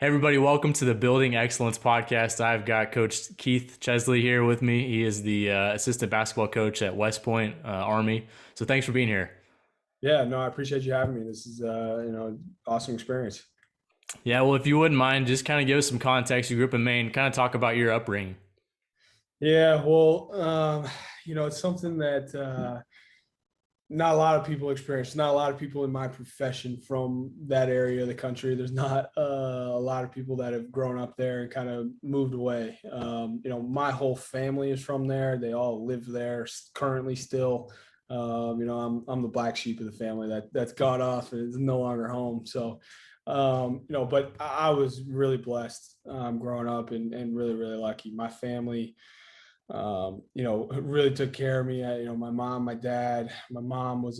Hey everybody, welcome to the Building Excellence podcast. I've got Coach Keith Chesley here with me. He is the assistant basketball coach at West Point Army. So thanks for being here. Yeah, no, I appreciate you having me. This is awesome experience. Yeah, well, if you wouldn't mind, just kind of give us some context. You grew up in Maine. Kind of talk about your upbringing. Yeah, well, it's something that not a lot of people experience. Not a lot of people in my profession from that area of the country. There's not a lot of people that have grown up there and kind of moved away. My whole family is from there. They all live there currently still. I'm the black sheep of the family that's gone off and is no longer home. So, but I was really blessed growing up and really, really lucky. My family really took care of me. My mom, my dad, my mom is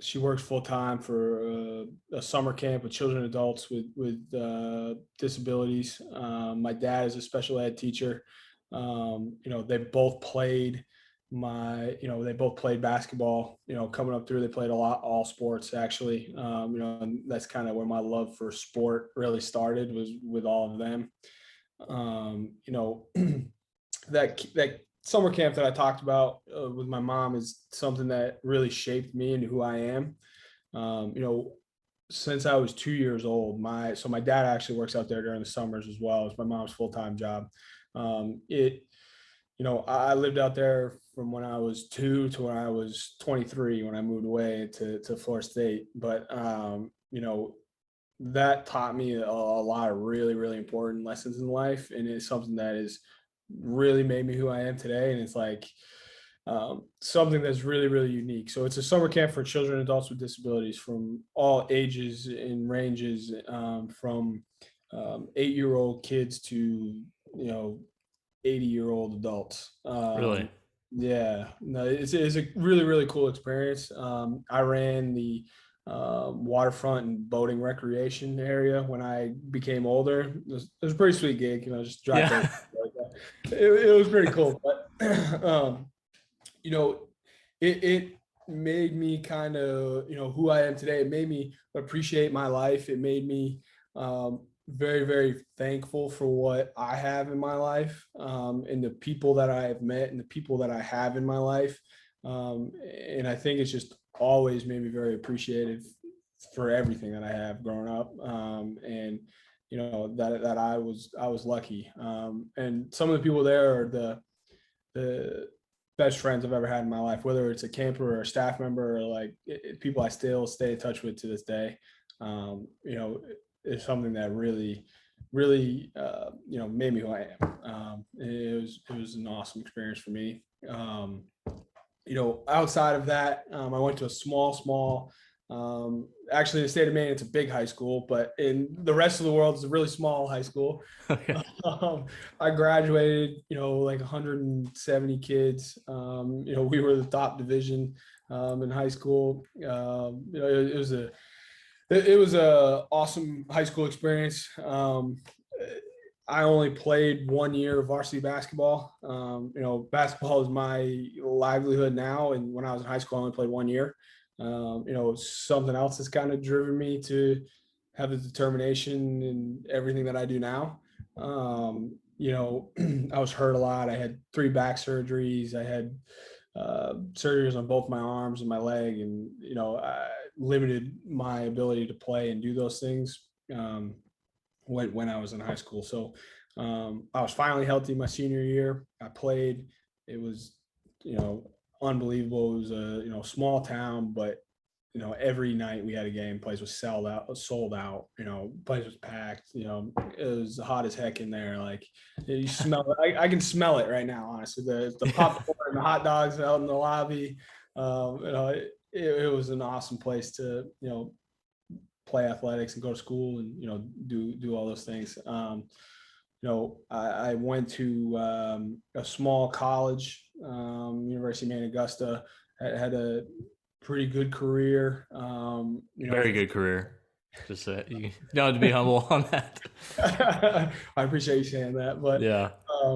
she works full time for a summer camp with children and adults with disabilities. My dad is a special ed teacher. They both played they both played basketball, coming up through, they played a lot, all sports actually. And that's kind of where my love for sport really started, was with all of them. um, you know, that summer camp that I talked about with my mom is something that really shaped me and who I am. Um, you know, since I was 2 years old, my dad actually works out there during the summers as well as my mom's full time job. It I lived out there from when I was 2 to when I was 23 when I moved away to Florida State. But that taught me a lot of really, really important lessons in life, and it's something that has really made me who I am today. And it's like something that's really, really unique. So it's a summer camp for children and adults with disabilities from all ages and ranges, from 8-year-old kids to 80-year-old adults. Really? Yeah, no, it's a really, really cool experience. I ran the waterfront and boating recreation area when I became older. It was a pretty sweet gig, just dry boat. Yeah. Like that. It was pretty cool, but you know, it made me kind of, who I am today. It made me appreciate my life. It made me very, very thankful for what I have in my life, and the people that I have met and the people that I have in my life. And I think it's just always made me very appreciative for everything that I have growing up. And that I was lucky. And some of the people there are the best friends I've ever had in my life, whether it's a camper or a staff member or like people I still stay in touch with to this day. It's something that really, really, made me who I am. It was an awesome experience for me. Outside of that, I went to a small, actually in the state of Maine, it's a big high school, but in the rest of the world, it's a really small high school. Okay. um, I graduated, like 170 kids. We were the top division in high school. It was a awesome high school experience. I only played 1 year of varsity basketball. Basketball is my livelihood now, and when I was in high school, I only played 1 year. Something else that's kind of driven me to have the determination in everything that I do now. I was hurt a lot. I had 3 back surgeries. I had surgeries on both my arms and my leg, and I limited my ability to play and do those things when I was in high school. So I was finally healthy my senior year. I played. It was unbelievable. It was a small town, but every night we had a game, place was sold out, place was packed, it was hot as heck in there. Like, you smell it. I can smell it right now, honestly. The popcorn and the hot dogs out in the lobby. It was an awesome place to, play athletics and go to school and, do all those things. I went to a small college, University of Maine, Augusta. Had a pretty good career. Very good career. Just you don't have to be humble on that. I appreciate you saying that, but Yeah.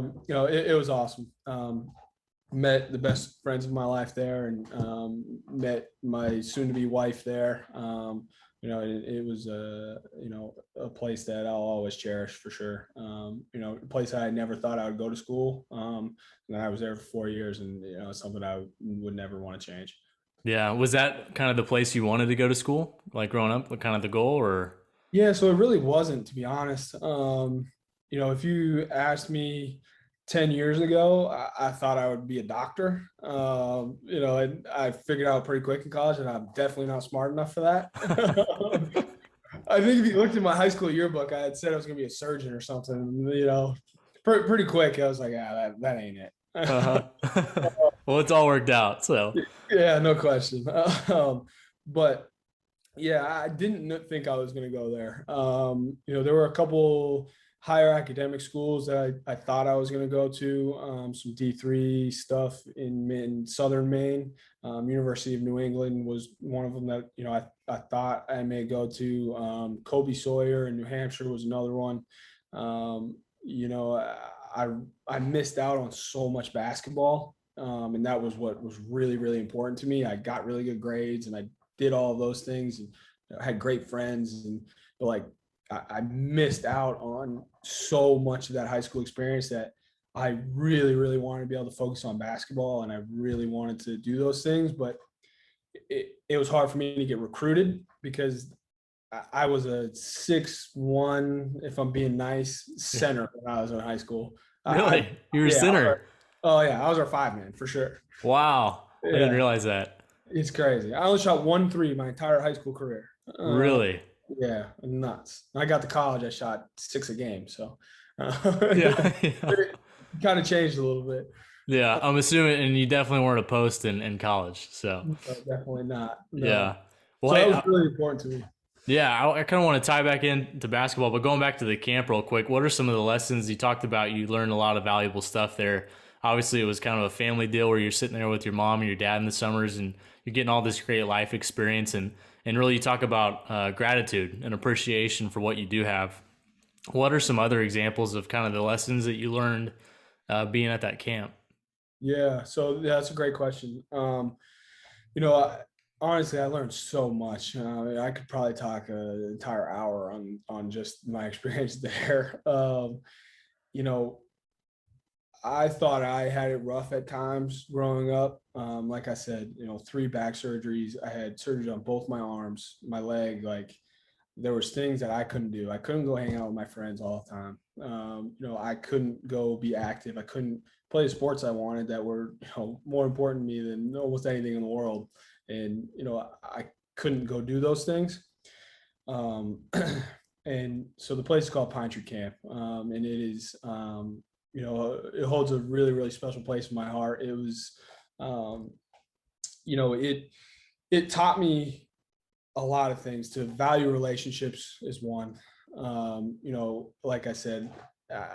it was awesome. met the best friends of my life there, and met my soon-to-be wife there. It was a place that I'll always cherish for sure. A place I never thought I would go to school. And I was there for 4 years, and it's something I would never want to change. Yeah. Was that kind of the place you wanted to go to school, like growing up, what kind of the goal or? Yeah, so it really wasn't, to be honest. If you asked me 10 years ago, I thought I would be a doctor. And I figured out pretty quick in college that I'm definitely not smart enough for that. I think if you looked at my high school yearbook, I had said I was going to be a surgeon or something. Pretty quick. I was like, yeah, that ain't it. Uh-huh. Well, it's all worked out. So, Yeah, no question. But yeah, I didn't think I was going to go there. There were a couple higher academic schools that I thought I was going to go to, some D3 stuff in Southern Maine. University of New England was one of them that, I thought I may go to. Kobe Sawyer in New Hampshire was another one. Um, you know, I, I missed out on so much basketball. And that was what was really, really important to me. I got really good grades, and I did all of those things, and had great friends, but like I missed out on so much of that high school experience that I really, really wanted to be able to focus on basketball, and I really wanted to do those things. But it was hard for me to get recruited because I was a 6'1", if I'm being nice, center when I was in high school. I really, you're a yeah, sinner. oh yeah, I was our 5 man for sure. Wow. I didn't Yeah, realize that. it's crazy. I only shot 1 3 my entire high school career. Really? Yeah, nuts. When I got to college, I shot 6 a game, so Yeah. Yeah. it kind of changed a little bit. Yeah. I'm assuming, and you definitely weren't a post in college. So, No, definitely not. No. yeah. Well, So that hey, was really important to me. yeah, I kind of want to tie back into basketball, but going back to the camp real quick, what are some of the lessons you talked about? You learned a lot of valuable stuff there. Obviously, it was kind of a family deal where you're sitting there with your mom and your dad in the summers, and you're getting all this great life experience, and really you talk about gratitude and appreciation for what you do have. What are some other examples of kind of the lessons that you learned being at that camp? Yeah, so yeah, that's a great question. You know, I, honestly, I learned so much. I could probably talk an entire hour on just my experience there. You know, I thought I had it rough at times growing up. Like I said, 3 back surgeries. I had surgery on both my arms, my leg. Like there was things that I couldn't do. I couldn't go hang out with my friends all the time. I couldn't go be active. I couldn't play the sports I wanted that were, more important to me than almost anything in the world. And I couldn't go do those things. Um, and so the place is called Pine Tree Camp, and it is, it holds a really, really special place in my heart. It was, um, you know, it taught me a lot of things. To value relationships is one. Like I said, uh,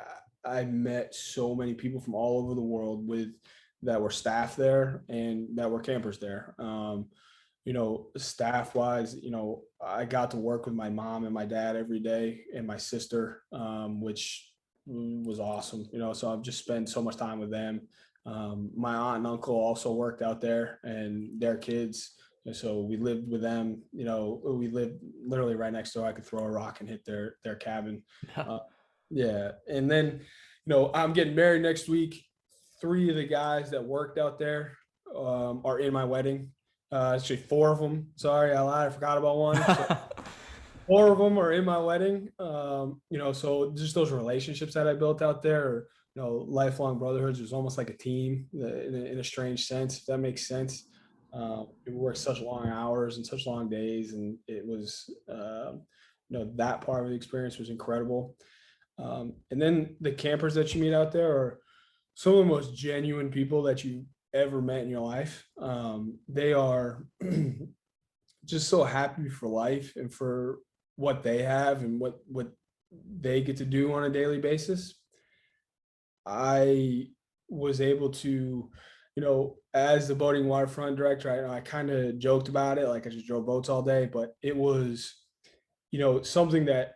I met so many people from all over the world that were staff there and that were campers there. Staff wise, I got to work with my mom and my dad every day, and my sister, which was awesome. So I've just spent so much time with them. My aunt and uncle also worked out there, and their kids. And so we lived with them. We lived literally right next door. I could throw a rock and hit their cabin. Uh, yeah, and then, I'm getting married next week. 3 of the guys that worked out there are in my wedding. Actually, 4 of them. Sorry, I lied. I forgot about one. So 4 of them are in my wedding. So just those relationships that I built out there, are, lifelong brotherhoods. It was almost like a team in a strange sense, if that makes sense. We worked such long hours and such long days, and it was, that part of the experience was incredible. And then the campers that you meet out there are some of the most genuine people that you ever met in your life. They are just so happy for life and for what they have and what they get to do on a daily basis. I was able to, as the boating waterfront director, I kind of joked about it, like I just drove boats all day, but it was, something that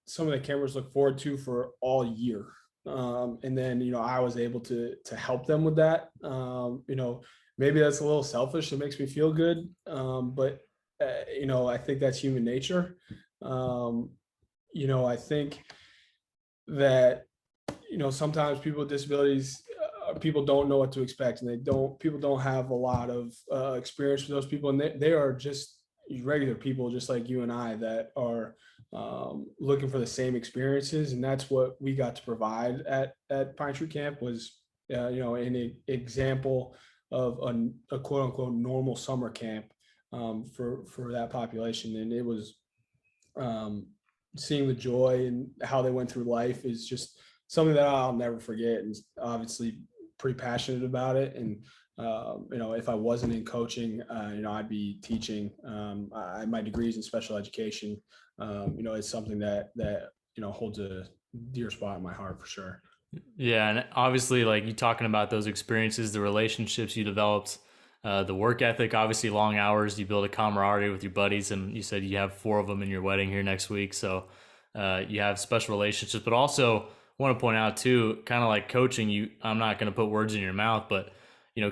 some of the campers look forward to for all year. And then, I was able to help them with that. Maybe that's a little selfish. It makes me feel good. But I think that's human nature. Um, I think that, sometimes people with disabilities, people don't know what to expect, and people don't have a lot of experience with those people. And they are just regular people, just like you and I, that are looking for the same experiences. And that's what we got to provide at Pine Tree Camp was, an example of a quote unquote normal summer camp for that population. And it was, um, seeing the joy and how they went through life is just something that I'll never forget, and obviously pretty passionate about it. And if I wasn't in coaching, I'd be teaching. My degrees in special education. It's something that holds a dear spot in my heart for sure. Yeah, and obviously, like you talking about those experiences, the relationships you developed, the work ethic, obviously long hours, you build a camaraderie with your buddies, and you said you have 4 of them in your wedding here next week, so you have special relationships. But also, want to point out too, kind of like coaching, I'm not going to put words in your mouth, but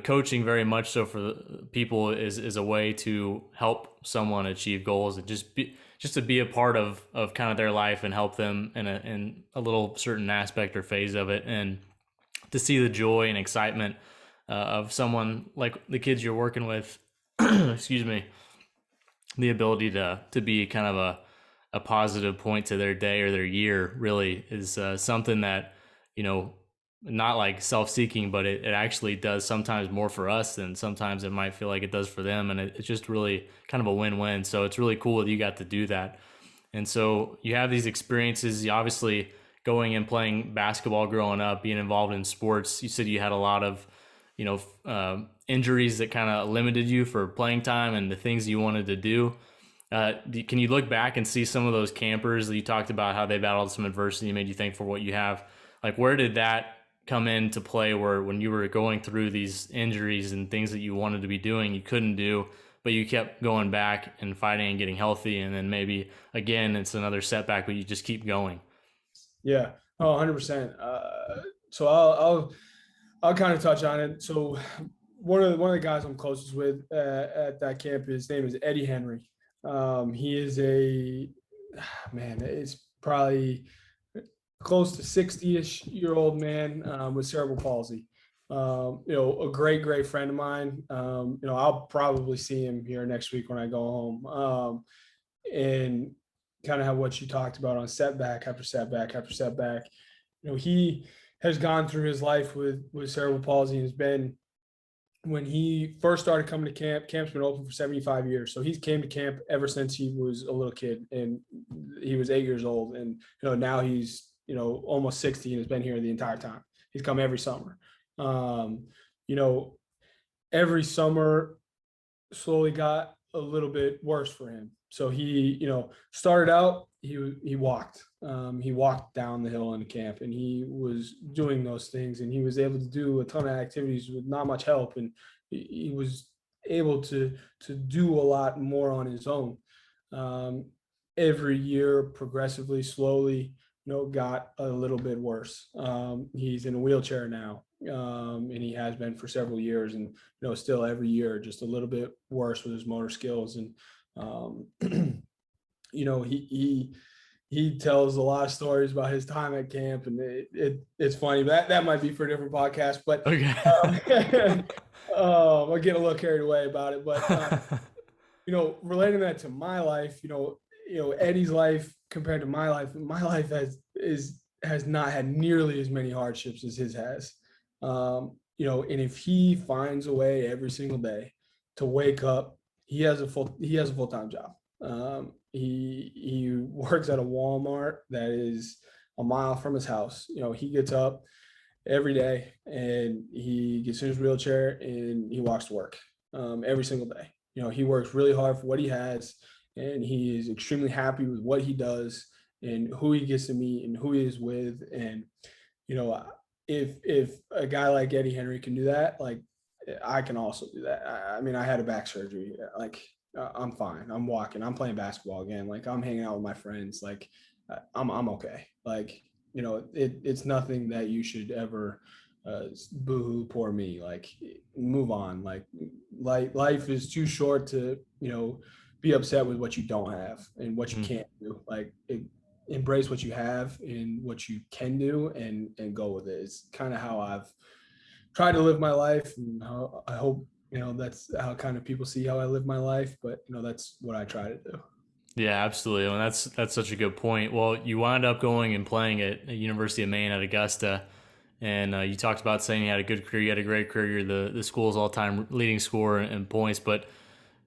coaching very much so for the people is a way to help someone achieve goals and just to be a part of kind of their life and help them in a little certain aspect or phase of it, and to see the joy and excitement of someone like the kids you're working with, excuse me, the ability to be kind of a positive point to their day or their year really is something that, you know, not like self-seeking, but it actually does sometimes more for us than sometimes it might feel like it does for them. And it's just really kind of a win-win. So it's really cool that you got to do that. And so you have these experiences, you obviously going and playing basketball growing up, being involved in sports. You said you had a lot of, injuries that kind of limited you for playing time and the things you wanted to do. Can you look back and see some of those campers that you talked about, how they battled some adversity, made you thankful for what you have? Like, where did that come into play, where when you were going through these injuries and things that you wanted to be doing, you couldn't do, but you kept going back and fighting and getting healthy, and then maybe again it's another setback, but you just keep going? Yeah. Oh, 100%. So I'll kind of touch on it. So one of the guys I'm closest with at that camp, his name is Eddie Henry. He is a man. It's probably close to 60-ish year old man with cerebral palsy. A great friend of mine. I'll probably see him here next week when I go home. And kind of have what you talked about on setback after setback after setback. He has gone through his life with cerebral palsy and has been, when he first started coming to camp, camp's been open for 75 years. So he's came to camp ever since he was a little kid, and he was 8 years old. And, now he's, almost 60 and has been here the entire time. He's come every summer. Um, you know, every summer slowly got a little bit worse for him. So he, started out, he walked. He walked down the hill in the camp, and he was doing those things, and he was able to do a ton of activities with not much help, and he was able to do a lot more on his own. Um, every year, progressively, slowly, got a little bit worse. He's in a wheelchair now, and he has been for several years, and still every year just a little bit worse with his motor skills. And um, he tells a lot of stories about his time at camp, and it's funny, but that might be for a different podcast. But Okay. I get a little carried away about it. But relating that to my life, Eddie's life compared to my life has not had nearly as many hardships as his has. And if he finds a way every single day to wake up, he has a full-time job. He works at a Walmart that is a mile from his house. He gets up every day and he gets in his wheelchair and he walks to work every single day. He works really hard for what he has, and he is extremely happy with what he does and who he gets to meet and who he is with. And if a guy like Eddie Henry can do that, like, I can also do that. I mean, I had a back surgery. Like, I'm fine. I'm walking. I'm playing basketball again. Like, I'm hanging out with my friends. Like, I'm okay. Like, it's nothing that you should ever boo-hoo, poor me. Like, move on. Like, life is too short to, be upset with what you don't have and what you Mm. can't do. Like, embrace what you have and what you can do, and go with it. It's kind of how I've tried to live my life, and how I hope, that's how kind of people see how I live my life. But that's what I try to do. Yeah, absolutely. And that's such a good point. Well, you wound up going and playing at University of Maine at Augusta, and you talked about saying you had a good career. You had a great career. You're the school's all time leading scorer in points. But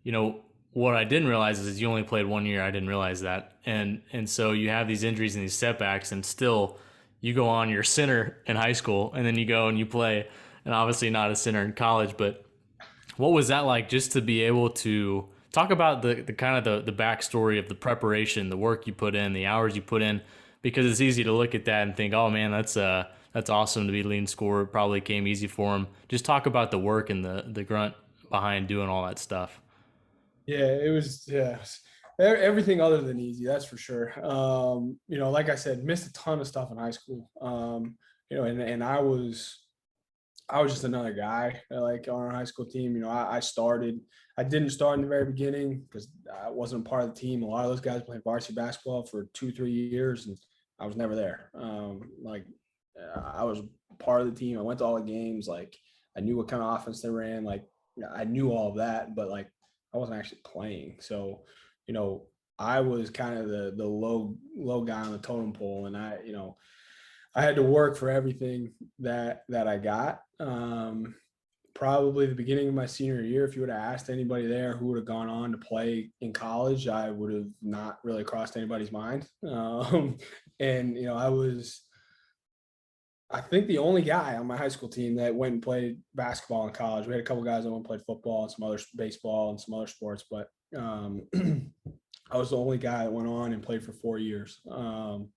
you know what I didn't realize is you only played 1 year. I didn't realize that, and so you have these injuries and these setbacks, and still you go on. You're a center in high school, and then you go and you play, and obviously not a center in college, but what was that like just to be able to talk about the kind of the backstory of the preparation, the work you put in, the hours you put in? Because it's easy to look at that and think, oh man, that's awesome to be leading scorer. It probably came easy for him. Just talk about the work and the grunt behind doing all that stuff. Yeah, it was, yeah, everything other than easy, that's for sure. Like I said, missed a ton of stuff in high school. And I was just another guy, like, on our high school team. I didn't start in the very beginning because I wasn't part of the team. A lot of those guys played varsity basketball for 2, 3 years, and I was never there. I was part of the team. I went to all the games. Like, I knew what kind of offense they ran. Like, I knew all of that, but like, I wasn't actually playing. So, you know, I was kind of the low guy on the totem pole, and I had to work for everything that I got. Probably the beginning of my senior year, if you would have asked anybody there who would have gone on to play in college, I would have not really crossed anybody's mind. And I think, the only guy on my high school team that went and played basketball in college. We had a couple guys that went and played football and some other baseball and some other sports, but I was the only guy that went on and played for 4 years. You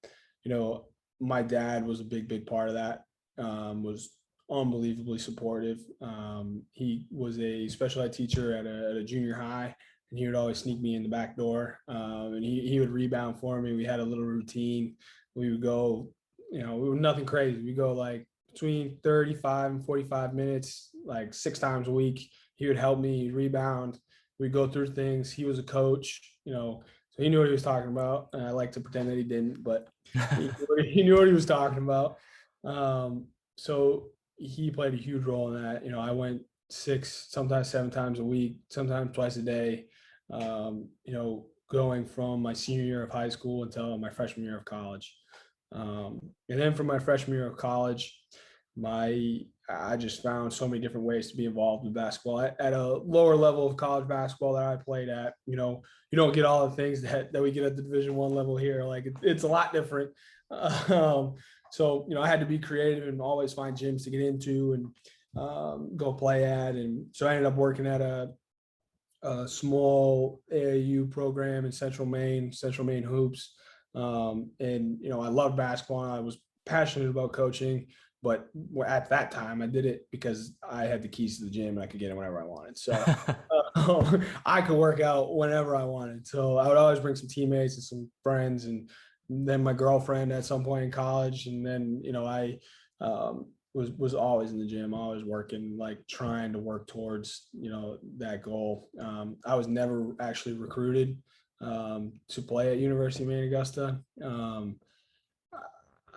know, my dad was a big part of that. Was unbelievably supportive. He was a special ed teacher at a junior high, and he would always sneak me in the back door. And he would rebound for me. We had a little routine. We would go, we were nothing crazy. We go like between 35 and 45 minutes, like 6 times a week. He would help me rebound. We'd go through things. He was a coach, so he knew what he was talking about. And I like to pretend that he didn't, but he knew what he was talking about. So he played a huge role in that. I went 6, sometimes 7 times a week, sometimes twice a day. Going from my senior year of high school until my freshman year of college. And then from my freshman year of college, I just found so many different ways to be involved in basketball at a lower level of college basketball that I played at. You don't get all the things that we get at the Division I level here. Like, it's a lot different. So I had to be creative and always find gyms to get into and go play at. And so I ended up working at a small AAU program in Central Maine Hoops. I loved basketball. I was passionate about coaching, but at that time I did it because I had the keys to the gym and I could get in whenever I wanted. So I could work out whenever I wanted. So I would always bring some teammates and some friends, and then my girlfriend at some point in college. And then, I was always in the gym, always working, like trying to work towards, that goal. I was never actually recruited to play at University of Maine Augusta.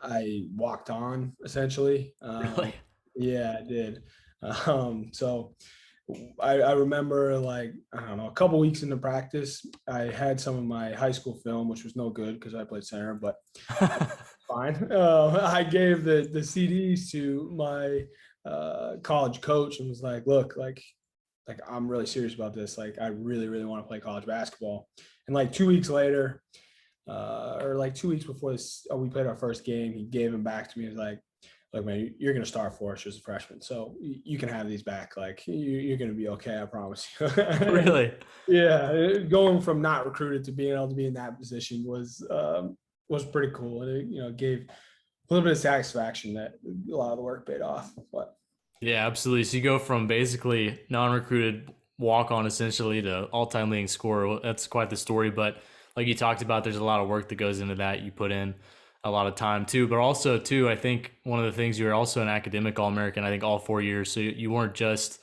I walked on, essentially. Really? Yeah, I did. So I remember, like, I don't know, a couple weeks into practice, I had some of my high school film, which was no good because I played center, but fine. I gave the CDs to my college coach and was like, look, like I'm really serious about this. Like, I really, really want to play college basketball. And like 2 weeks later, or like 2 weeks before this, we played our first game, he gave him back to me. He was like, look, man, you're going to start for us as a freshman. So you can have these back. Like, you're going to be okay. I promise you. Really? Yeah. Going from not recruited to being able to be in that position was pretty cool. And it gave a little bit of satisfaction that a lot of the work paid off. But Yeah, absolutely. So you go from basically non-recruited walk-on essentially to all-time leading scorer. Well, that's quite the story. But like you talked about, there's a lot of work that goes into that you put in. a lot of time too. But also too, I think one of the things, you were also an academic All-American, I think all 4 years. So you weren't just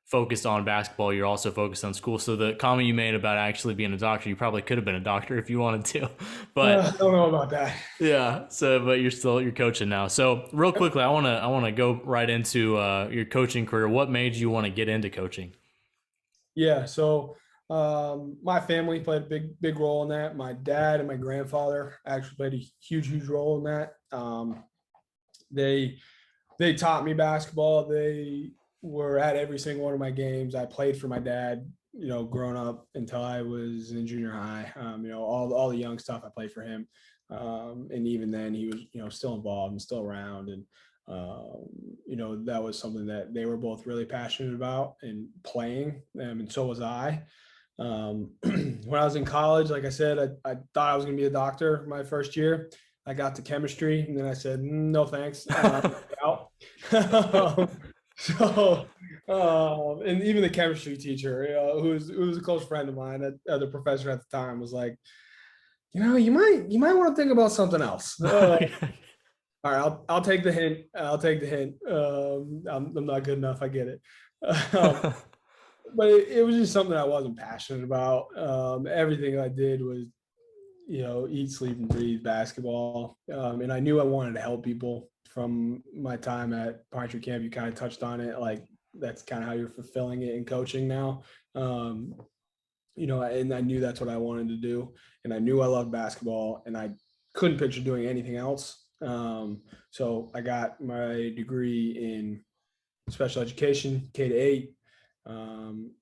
focused on basketball, you're also focused on school. So the comment you made about actually being a doctor, you probably could have been a doctor if you wanted to. But I don't know about that. yeah, so but you're coaching now. So real quickly, I wanna go right into your coaching career. What made you want to get into coaching? Yeah. So my family played a big role in that. My dad and my grandfather actually played a huge role in that. They they taught me basketball. They were at every single one of my games. I played for my dad, growing up until I was in junior high. All the young stuff I played for him. And even then he was, still involved and still around. And, that was something that they were both really passionate about and playing. And so was I. When I was in college, like I said, I thought I was going to be a doctor my first year. I got to chemistry, and then I said, no, thanks. Out. so, and even the chemistry teacher, who was a close friend of mine, the professor at the time, was like, you might want to think about something else. All right, I'll take the hint. I'll take the hint. I'm not good enough. I get it. But it was just something I wasn't passionate about. Everything I did was, eat, sleep, and breathe basketball. And I knew I wanted to help people from my time at Pine Tree Camp. You kind of touched on it. Like, that's kind of how you're fulfilling it in coaching now. And I knew that's what I wanted to do. And I knew I loved basketball, and I couldn't picture doing anything else. So I got my degree in special education, K-8.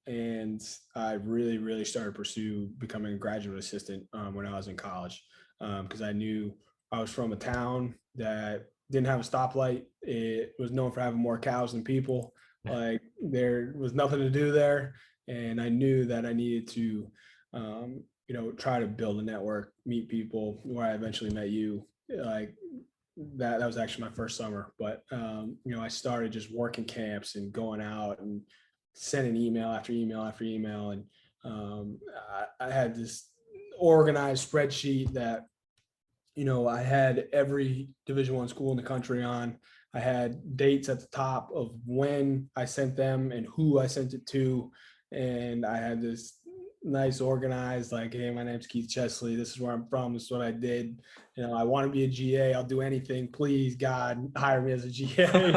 And I really started to pursue becoming a graduate assistant when I was in college, because I knew I was from a town that didn't have a stoplight. It was known for having more cows than people. Like, there was nothing to do there, and I knew that I needed to, try to build a network, meet people. Where I eventually met you, like that was actually my first summer. But I started just working camps and going out and sending email after email after email. And I had this organized spreadsheet that, I had every Division I school in the country on. I had dates at the top of when I sent them and who I sent it to. And I had this nice organized, like, hey, my name's Keith Chesley. This is where I'm from. This is what I did. I want to be a GA. I'll do anything. Please, God, hire me as a GA.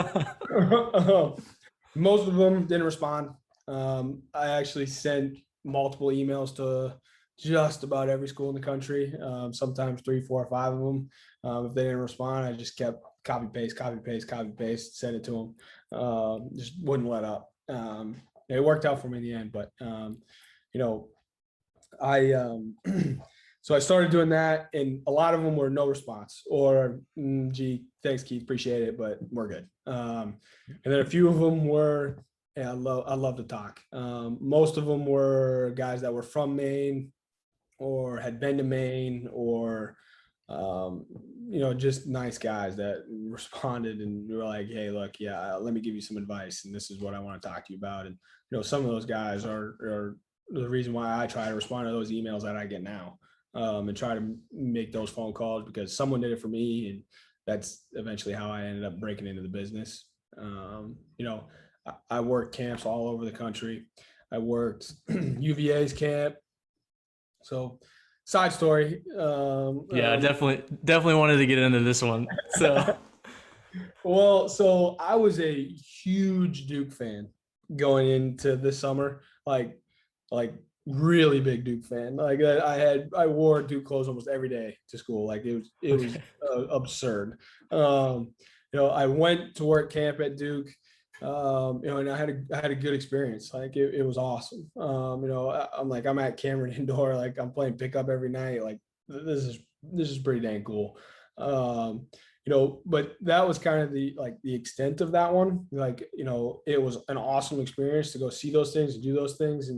Most of them didn't respond. I actually sent multiple emails to just about every school in the country, sometimes 3, 4, or 5 of them. If they didn't respond, I just kept copy, paste, send it to them. Just wouldn't let up. It worked out for me in the end, but I so I started doing that, and a lot of them were no response, or gee, thanks, Keith, appreciate it, but we're good. And then a few of them were, yeah, I love to talk. Most of them were guys that were from Maine or had been to Maine, or just nice guys that responded and were like, hey, look, yeah, let me give you some advice, and this is what I want to talk to you about. And some of those guys are the reason why I try to respond to those emails that I get now, and try to make those phone calls, because someone did it for me, and that's eventually how I ended up breaking into the business. I worked camps all over the country. I worked UVA's camp. So, side story. Yeah, definitely wanted to get into this one. So Well, so I was a huge Duke fan going into this summer, like really big Duke fan. Like, I wore Duke clothes almost every day to school. Like, it was absurd. I went to work camp at Duke. And I had a good experience. Like, it was awesome. I'm at Cameron Indoor, like I'm playing pickup every night. Like, this is pretty dang cool. But that was kind of the extent of that one. Like, it was an awesome experience to go see those things and do those things.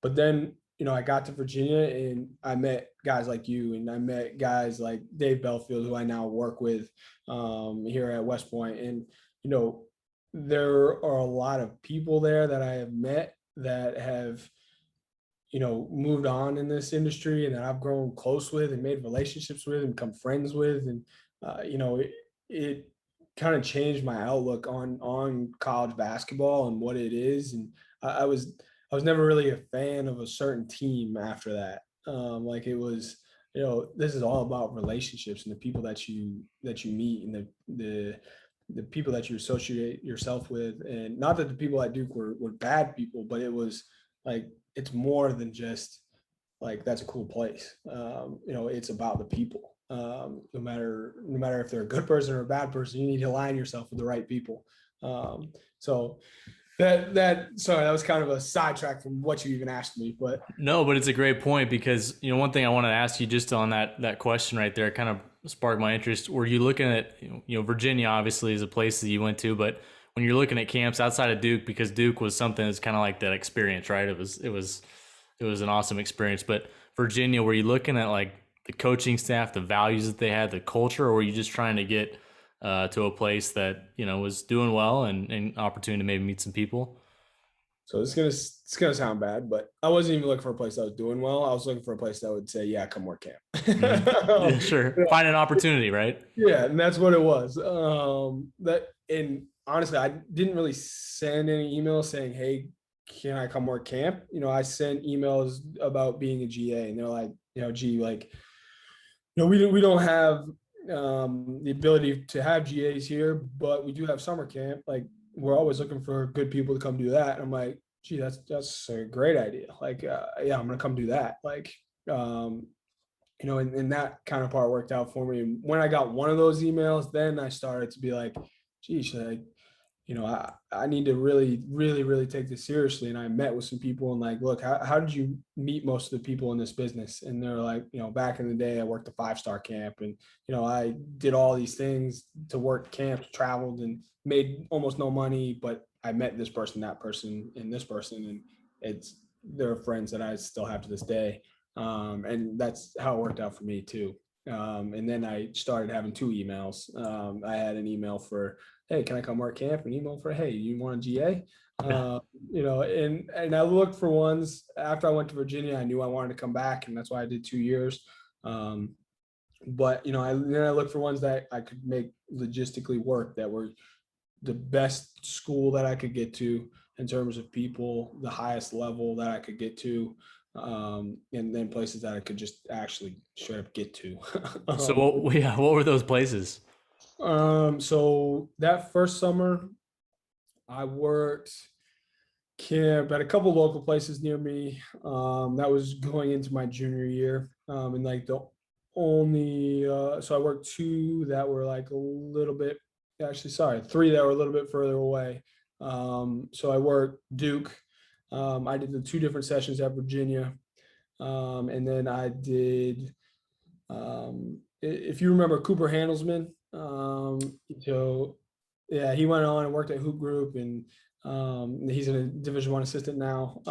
But then, I got to Virginia, and I met guys like you, and I met guys like Dave Belfield, who I now work with here at West Point. And, there are a lot of people there that I have met that have, moved on in this industry and that I've grown close with and made relationships with and become friends with. And, it kind of changed my outlook on college basketball and what it is. And I was never really a fan of a certain team after that. Like it was, this is all about relationships and the people that you meet and the people that you associate yourself with. And not that the people at Duke were bad people, but it was like it's more than just like that's a cool place. It's about the people. No matter if they're a good person or a bad person, you need to align yourself with the right people. So that sorry, that was kind of a sidetrack from what you even asked me, but No, but it's a great point because one thing I want to ask you just on that question right there kind of sparked my interest. Were you looking at Virginia obviously is a place that you went to, but when you're looking at camps outside of Duke, because Duke was something that's kind of like that experience, right? It was an awesome experience. But Virginia, were you looking at like the coaching staff, the values that they had, the culture, or were you just trying to get to a place that was doing well and opportunity to maybe meet some people? so it's gonna sound bad, but I wasn't even looking for a place that was doing well. I was looking for a place that would say, "Yeah, come work Hmm. camp." Yeah, sure. Find an opportunity, right? Yeah, and that's what it was. That and honestly, I didn't really send any emails saying, "Hey, can I come work camp?" I sent emails about being a GA, and they're like, gee, like, we don't have the ability to have GAs here, but we do have summer camp. Like, we're always looking for good people to come do that. And I'm like, gee, that's a great idea. Like, yeah, I'm gonna come do that. Like, and that kind of part worked out for me. And when I got one of those emails, then I started to be like, geez, like, I need to really, really, really take this seriously. And I met with some people and like, look, how did you meet most of the people in this business? And they're like, back in the day, I worked a 5-star camp and, I did all these things to work camps, traveled and made almost no money, but I met this person, that person, and this person. And they're friends that I still have to this day. And that's how it worked out for me too. And then I started having 2 emails. I had an email for, hey, can I come work camp? An email for, hey, you want a GA? Yeah. And I looked for ones after I went to Virginia. I knew I wanted to come back, and that's why I did 2 years. But then I looked for ones that I could make logistically work, that were the best school that I could get to in terms of people, the highest level that I could get to, and then places that I could just actually straight up get to. So what were those places? So that first summer, I worked camp at a couple local places near me. That was going into my junior year. And like the only, so I worked 2 that were like a little bit, actually, sorry, 3 that were a little bit further away. So I worked Duke. I did the 2 different sessions at Virginia. And then I did, if you remember Cooper Handelsman, so yeah, he went on and worked at Hoop Group, and he's a Division I assistant now.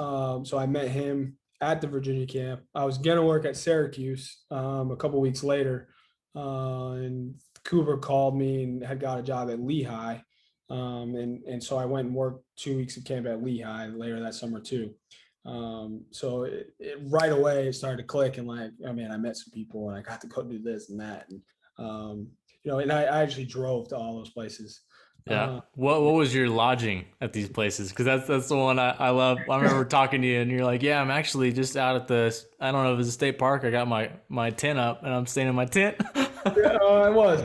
So I met him at the Virginia camp. I was gonna work at Syracuse a couple weeks later, and Cooper called me and had got a job at Lehigh, and so I went and worked 2 weeks of camp at Lehigh later that summer too. So right away it started to click, and like, oh man, I met some people and I got to go do this and that, and and I actually drove to all those places. Yeah. Uh, What was your lodging at these places? Because that's the one I love. I remember talking to you, and you're like, "Yeah, I'm actually just out at the I don't know if it's a state park. I got my tent up, and I'm staying in my tent." yeah, I was.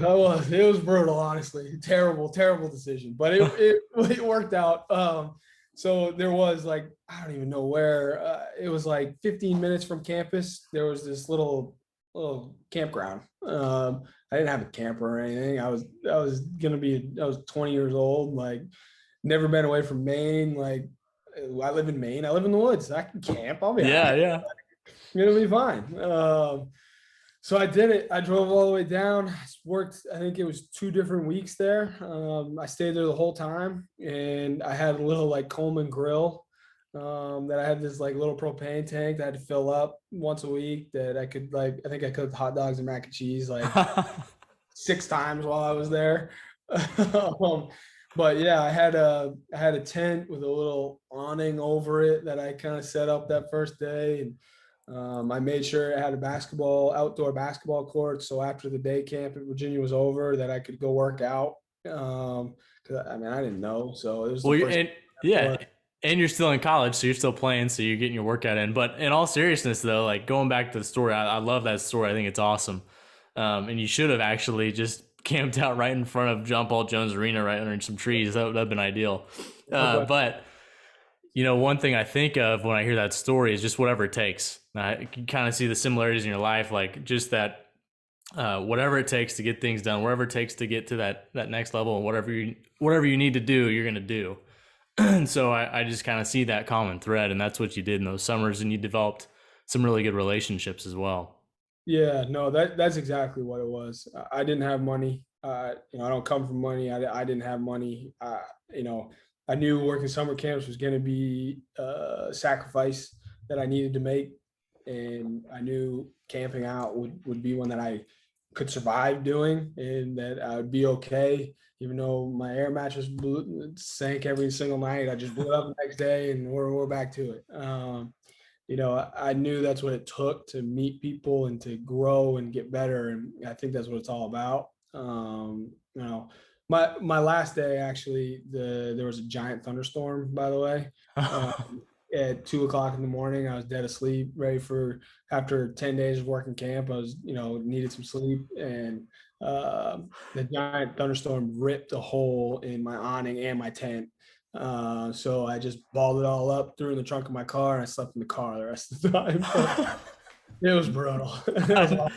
It was brutal, honestly. Terrible, terrible decision, but it worked out. So there was like, I don't even know where. It was like 15 minutes from campus. There was this little campground. I didn't have a camper or anything. I was 20 years old, like never been away from Maine. Like, I live in Maine. I live in the woods. I can camp. I'll be all Yeah, right. yeah. It'll be fine. So I did it. I drove all the way down. Worked, I think it was 2 different weeks there. I stayed there the whole time, and I had a little like Coleman grill, that I had this like little propane tank that I had to fill up once a week. That I could, like, I think I cooked hot dogs and mac and cheese like 6 times while I was there. um, But yeah, I had a tent with a little awning over it that I kind of set up that first day, and I made sure it had a outdoor basketball court. So after the day camp at Virginia was over, that I could go work out. Because I mean, I didn't know, so it was the Well, first. and yeah, For and you're still in college, so you're still playing, so you're getting your workout in. But in all seriousness, though, like going back to the story, I love that story. I think it's awesome. And you should have actually just camped out right in front of John Paul Jones Arena, right under some trees. That would have been ideal. But one thing I think of when I hear that story is just whatever it takes. I can kind of see the similarities in your life, like just that whatever it takes to get things done, whatever it takes to get to that next level, and whatever you need to do, you're gonna do. And so I just kind of see that common thread, and that's what you did in those summers, and you developed some really good relationships as well. Yeah, no, that's exactly what it was. I didn't have money. I don't come from money. I didn't have money. You know, I knew working summer camps was going to be a sacrifice that I needed to make, and I knew camping out would be one that I could survive doing, and that I would be okay. Even though my air mattress sank every single night, I just blew it up the next day, and we're back to it. I knew that's what it took to meet people and to grow and get better. And I think that's what it's all about. My last day, actually, there was a giant thunderstorm, by the way. Um, at 2 o'clock in the morning, I was dead asleep, ready for after 10 days of working camp. I was, needed some sleep, and the giant thunderstorm ripped a hole in my awning and my tent. So I just balled it all up, threw it in the trunk of my car, and I slept in the car the rest of the time. It was brutal. It was I, awful.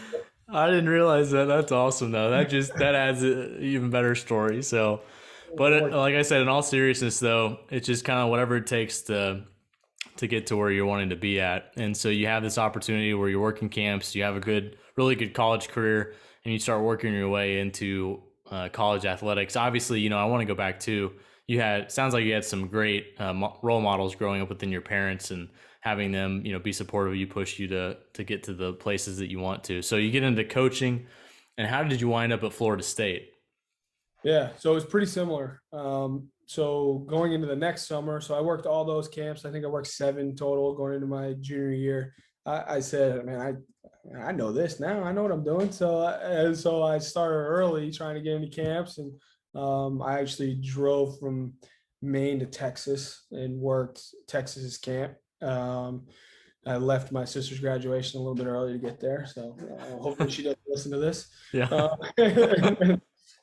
I didn't realize that. That's awesome, though. That adds an even better story. So, but like I said, in all seriousness, though, it's just kind of whatever it takes to get to where you're wanting to be at. And so you have this opportunity where you're working camps, you have a really good college career, and you start working your way into college athletics. Obviously, I want to go back to sounds like you had some great role models growing up within your parents, and having them, be supportive of you, push you to get to the places that you want to. So you get into coaching, and how did you wind up at Florida State? Yeah, so it was pretty similar. So going into the next summer, so I worked all those camps. I think I worked 7 total going into my junior year. I said, man, I know this now. I know what I'm doing. So I started early trying to get into camps, and I actually drove from Maine to Texas and worked Texas's camp. I left my sister's graduation a little bit early to get there, so hopefully she doesn't listen to this. Yeah. Uh,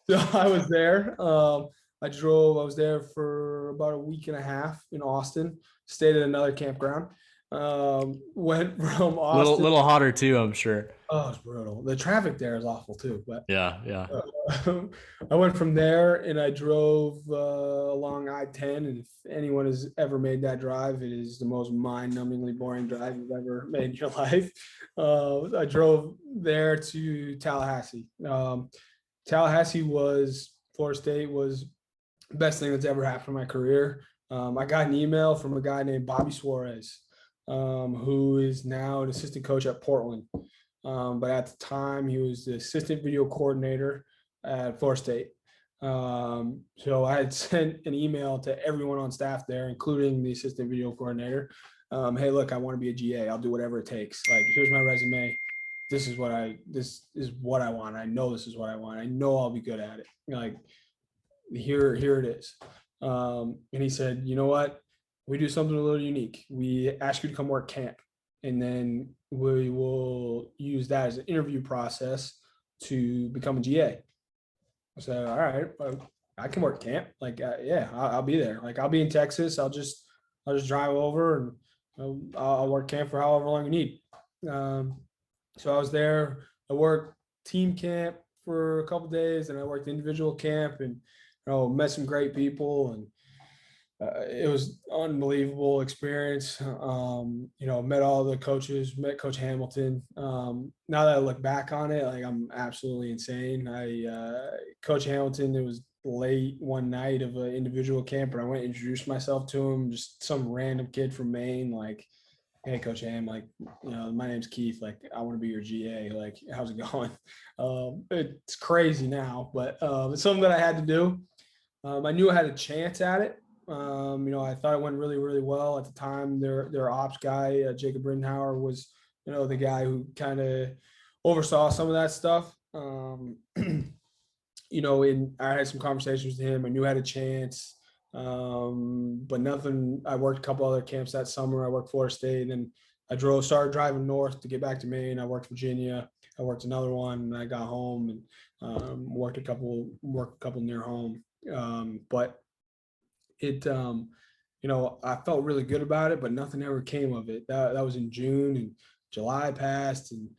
so I was there. I was there for about a week and a half in Austin, stayed at another campground. Went from little Austin. little hotter too, I'm sure. Oh, it's brutal. The traffic there is awful too. But Yeah, yeah. I went from there and I drove along I-10. And if anyone has ever made that drive, it is the most mind-numbingly boring drive you've ever made in your life. I drove there to Tallahassee. Florida State was the best thing that's ever happened in my career. I got an email from a guy named Bobby Suarez, who is now an assistant coach at Portland. But at the time, he was the assistant video coordinator at Florida State. So I had sent an email to everyone on staff there, including the assistant video coordinator. Hey, look, I want to be a GA. I'll do whatever it takes. Like, here's my resume. This is what I want. I know this is what I want. I know I'll be good at it. Like, here it is. And he said, you know what? We do something a little unique. We ask you to come work camp, and then we will use that as an interview process to become a GA. I said, all right, well, I can work camp. Like, yeah, I'll be there. Like, I'll be in Texas. I'll just drive over, and I'll work camp for however long you need. So I was there. I worked team camp for a couple of days, and I worked individual camp, and met some great people, and it was unbelievable experience. Met all the coaches, met Coach Hamilton. Now that I look back on it, like, I'm absolutely insane. Coach Hamilton, it was late one night of an individual camp, and I went and introduced myself to him, just some random kid from Maine, like, hey, Coach Ham, like, my name's Keith. Like, I want to be your GA. Like, how's it going? It's crazy now, but it's something that I had to do. I knew I had a chance at it. I thought it went really, really well at the time. Their ops guy, Jacob Rittenhauer, was the guy who kind of oversaw some of that stuff. And I had some conversations with him. I knew I had a chance, but nothing. I worked a couple other camps that summer. I worked Florida State, and then started driving north to get back to Maine. I worked Virginia. I worked another one, and I got home and worked a couple near home. But I felt really good about it, but nothing ever came of it. That was in June, and July passed, and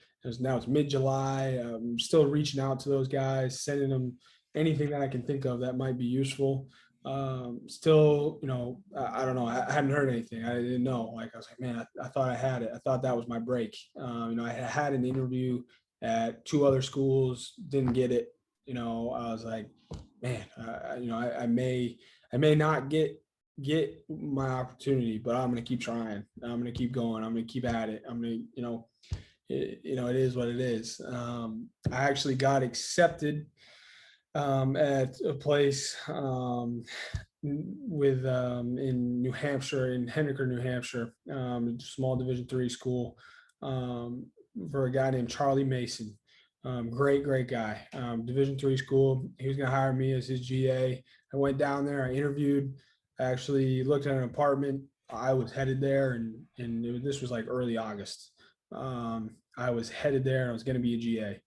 now it's mid-July. I'm still reaching out to those guys, sending them anything that I can think of that might be useful. Still, I don't know. I hadn't heard anything. I didn't know. Like, I was like, man, I thought I had it. I thought that was my break. I had an interview at two other schools, didn't get it. I was like, man, I may not get my opportunity, but I'm going to keep trying. I'm going to keep going. I'm going to keep at it. I'm going to, it is what it is. I actually got accepted at a place in New Hampshire, in Henniker, New Hampshire, small Division III school, for a guy named Charlie Mason. Great guy. Division III school. He was going to hire me as his GA. I went down there. I interviewed. I actually looked at an apartment. I was headed there, this was like early August. I was headed there, and I was going to be a GA.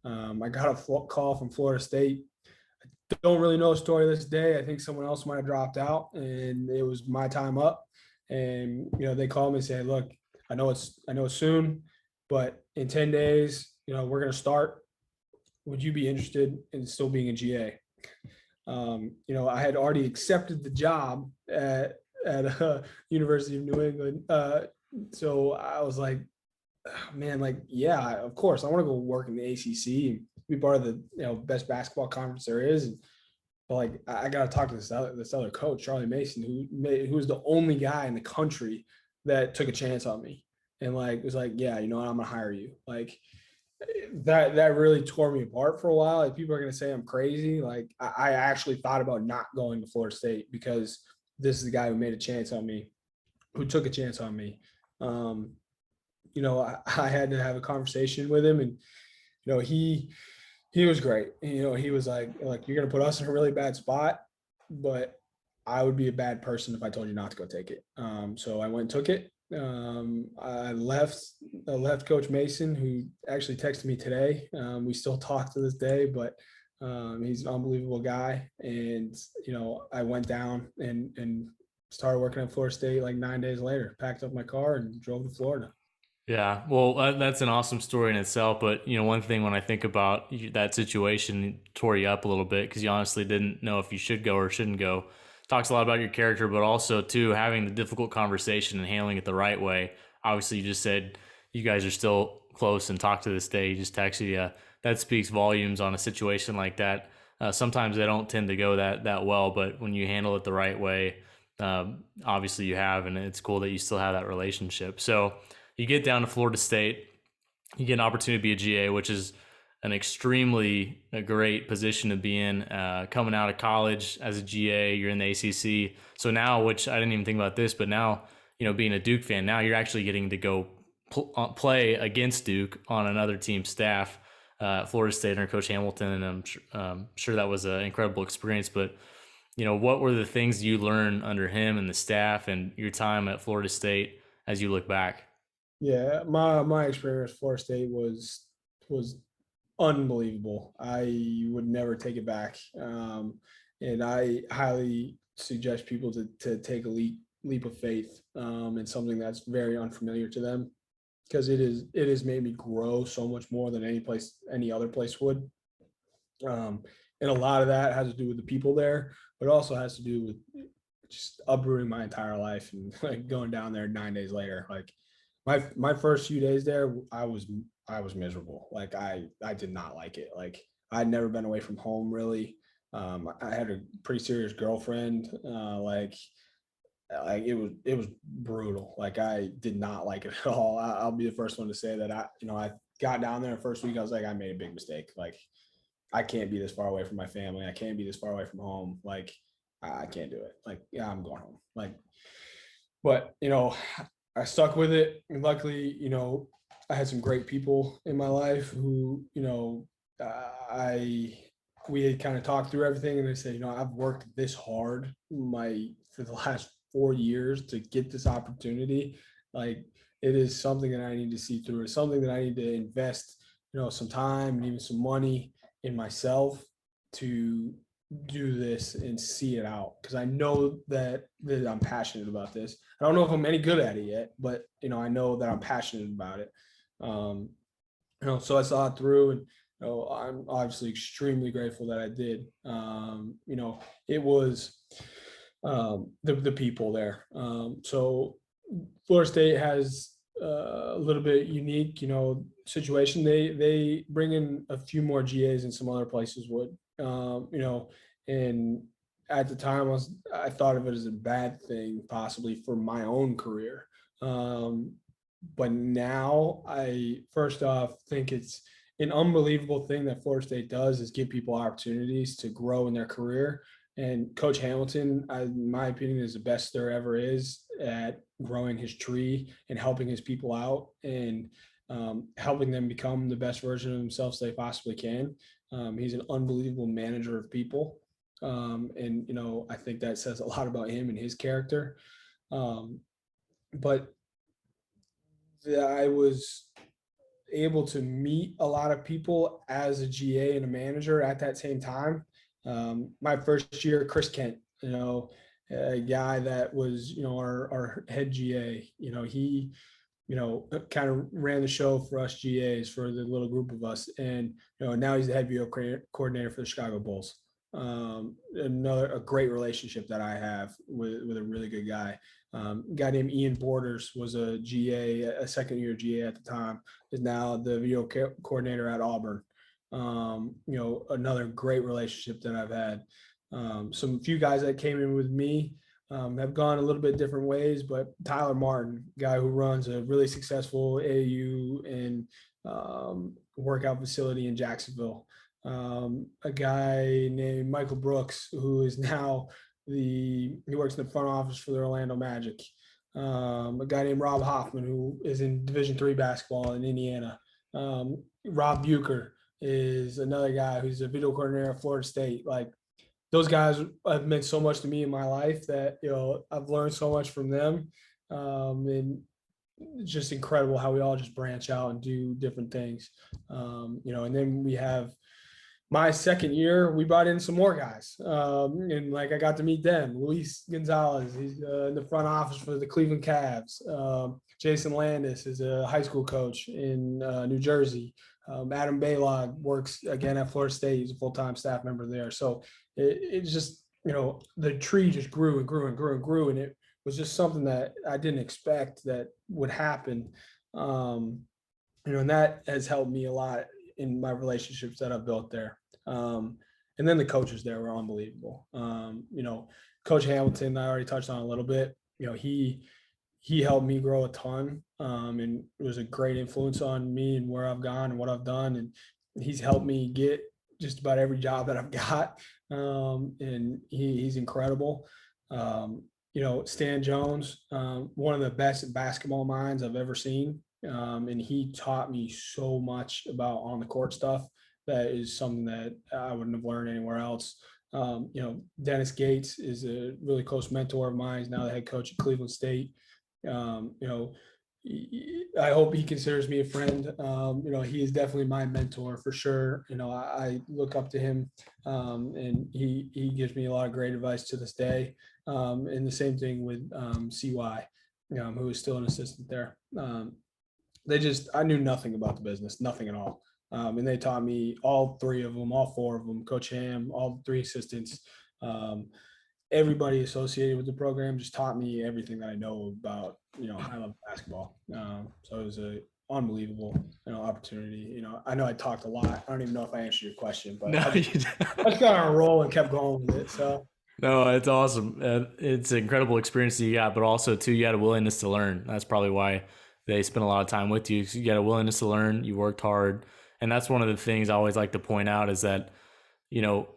I got a call from Florida State. I don't really know a story this day. I think someone else might have dropped out, and it was my time up. And they called me and said, "Look, I know it's soon, but in 10 days, we're going to start. Would you be interested in still being a GA?" I had already accepted the job at University of New England. So I was like, oh, man, like, yeah, of course, I want to go work in the ACC and be part of the best basketball conference there is. But like, I got to talk to this other coach, Charlie Mason, who was the only guy in the country that took a chance on me, and like was like, yeah, I'm gonna hire you. Like, that really tore me apart for a while. Like, people are going to say I'm crazy. Like, I actually thought about not going to Florida State because this is the guy who made a chance on me, who took a chance on me. I had to have a conversation with him, and he was great. He was like, you're going to put us in a really bad spot, but I would be a bad person if I told you not to go take it. So I went and took it. I left Coach Mason, who actually texted me today. We still talk to this day, but he's an unbelievable guy. And I went down and started working at Florida State like 9 days later. Packed up my car and drove to Florida. Yeah, well, that's an awesome story in itself. But one thing when I think about that situation, tore you up a little bit because you honestly didn't know if you should go or shouldn't go. Talks a lot about your character, but also too having the difficult conversation and handling it the right way. Obviously, you just said you guys are still close and talk to this day. He just texted you. That speaks volumes on a situation like that. Sometimes they don't tend to go that well, but when you handle it the right way, obviously you have, and it's cool that you still have that relationship. So you get down to Florida State, you get an opportunity to be a GA, which is an extremely great position to be in. Coming out of college as a GA, you're in the ACC. So now, which I didn't even think about this, but now, being a Duke fan, now you're actually getting to go play against Duke on another team's staff, Florida State under Coach Hamilton, and I'm sure that was an incredible experience. But what were the things you learned under him and the staff and your time at Florida State as you look back? Yeah, my experience at Florida State was unbelievable. I would never take it back. And I highly suggest people to take a leap of faith in something that's very unfamiliar to them, because it has made me grow so much more than any other place would. And a lot of that has to do with the people there, but it also has to do with just uprooting my entire life and like going down there 9 days later. Like, my first few days there, I was miserable. Like, I did not like it. Like, I'd never been away from home really. I had a pretty serious girlfriend. It was brutal. Like, I did not like it at all. I'll be the first one to say that. I got down there the first week. I was like, I made a big mistake. Like, I can't be this far away from my family. I can't be this far away from home. Like, I can't do it. Like, yeah, I'm going home. Like, but I stuck with it. And luckily, I had some great people in my life who, I we had kind of talked through everything, and they said, I've worked this hard for the last 4 years to get this opportunity. Like, it is something that I need to see through. It's something that I need to invest, some time and even some money in myself to do this and see it out, because I know that I'm passionate about this. I don't know if I'm any good at it yet, but I know that I'm passionate about it. Um, so I saw it through, and I'm obviously extremely grateful that I did. It was the people there. So Florida State has a little bit unique, situation. They bring in a few more GAs than some other places would. And at the time I thought of it as a bad thing, possibly for my own career. Um, but now I first off think it's an unbelievable thing that Florida State does is give people opportunities to grow in their career. And Coach Hamilton, in my opinion, is the best there ever is at growing his tree and helping his people out, and helping them become the best version of themselves they possibly can. He's an unbelievable manager of people. And, I think that says a lot about him and his character. Um, but I was able to meet a lot of people as a GA and a manager at that same time. My first year, Chris Kent, a guy that was, our head GA, he, kind of ran the show for us GAs, for the little group of us. And, now he's the head video coordinator for the Chicago Bulls. A great relationship that I have with a really good guy. A guy named Ian Borders was a GA, a second year GA at the time, is now the video coordinator at Auburn. Another great relationship that I've had. Some few guys that came in with me have gone a little bit different ways, but Tyler Martin, guy who runs a really successful AU and workout facility in Jacksonville. A guy named Michael Brooks, who is now he works in the front office for the Orlando Magic. A guy named Rob Hoffman, who is in Division III basketball in Indiana. Rob Bucher is another guy who's a video coordinator at Florida State. Like, those guys have meant so much to me in my life that, I've learned so much from them. And it's just incredible how we all just branch out and do different things. And then we have my second year, we brought in some more guys. And like, I got to meet them. Luis Gonzalez, he's in the front office for the Cleveland Cavs. Jason Landis is a high school coach in New Jersey. Adam Baylog works again at Florida State. He's a full-time staff member there. So it's just, the tree just grew and grew and grew and grew. And it was just something that I didn't expect that would happen. And that has helped me a lot in my relationships that I've built there. And then the coaches there were unbelievable. Coach Hamilton, I already touched on a little bit. He helped me grow a ton, and was a great influence on me and where I've gone and what I've done. And he's helped me get just about every job that I've got. And he's incredible. Stan Jones, one of the best basketball minds I've ever seen. And he taught me so much about on the court stuff that is something that I wouldn't have learned anywhere else. Dennis Gates is a really close mentor of mine. He's now the head coach at Cleveland State. I hope he considers me a friend. He is definitely my mentor for sure. I look up to him, and he gives me a lot of great advice to this day. And the same thing with CY, who is still an assistant there. I knew nothing about the business, nothing at all. And they taught me, all four of them, Coach Ham, all three assistants, everybody associated with the program just taught me everything that I know about, high level basketball. So it was a unbelievable, opportunity. I know I talked a lot. I don't even know if I answered your question, but No, I just got on a roll and kept going with it. So. No, it's awesome. It's an incredible experience that you got, but also too, you had a willingness to learn. That's probably why they spent a lot of time with you. You got a willingness to learn. You worked hard, and that's one of the things I always like to point out is that, you know,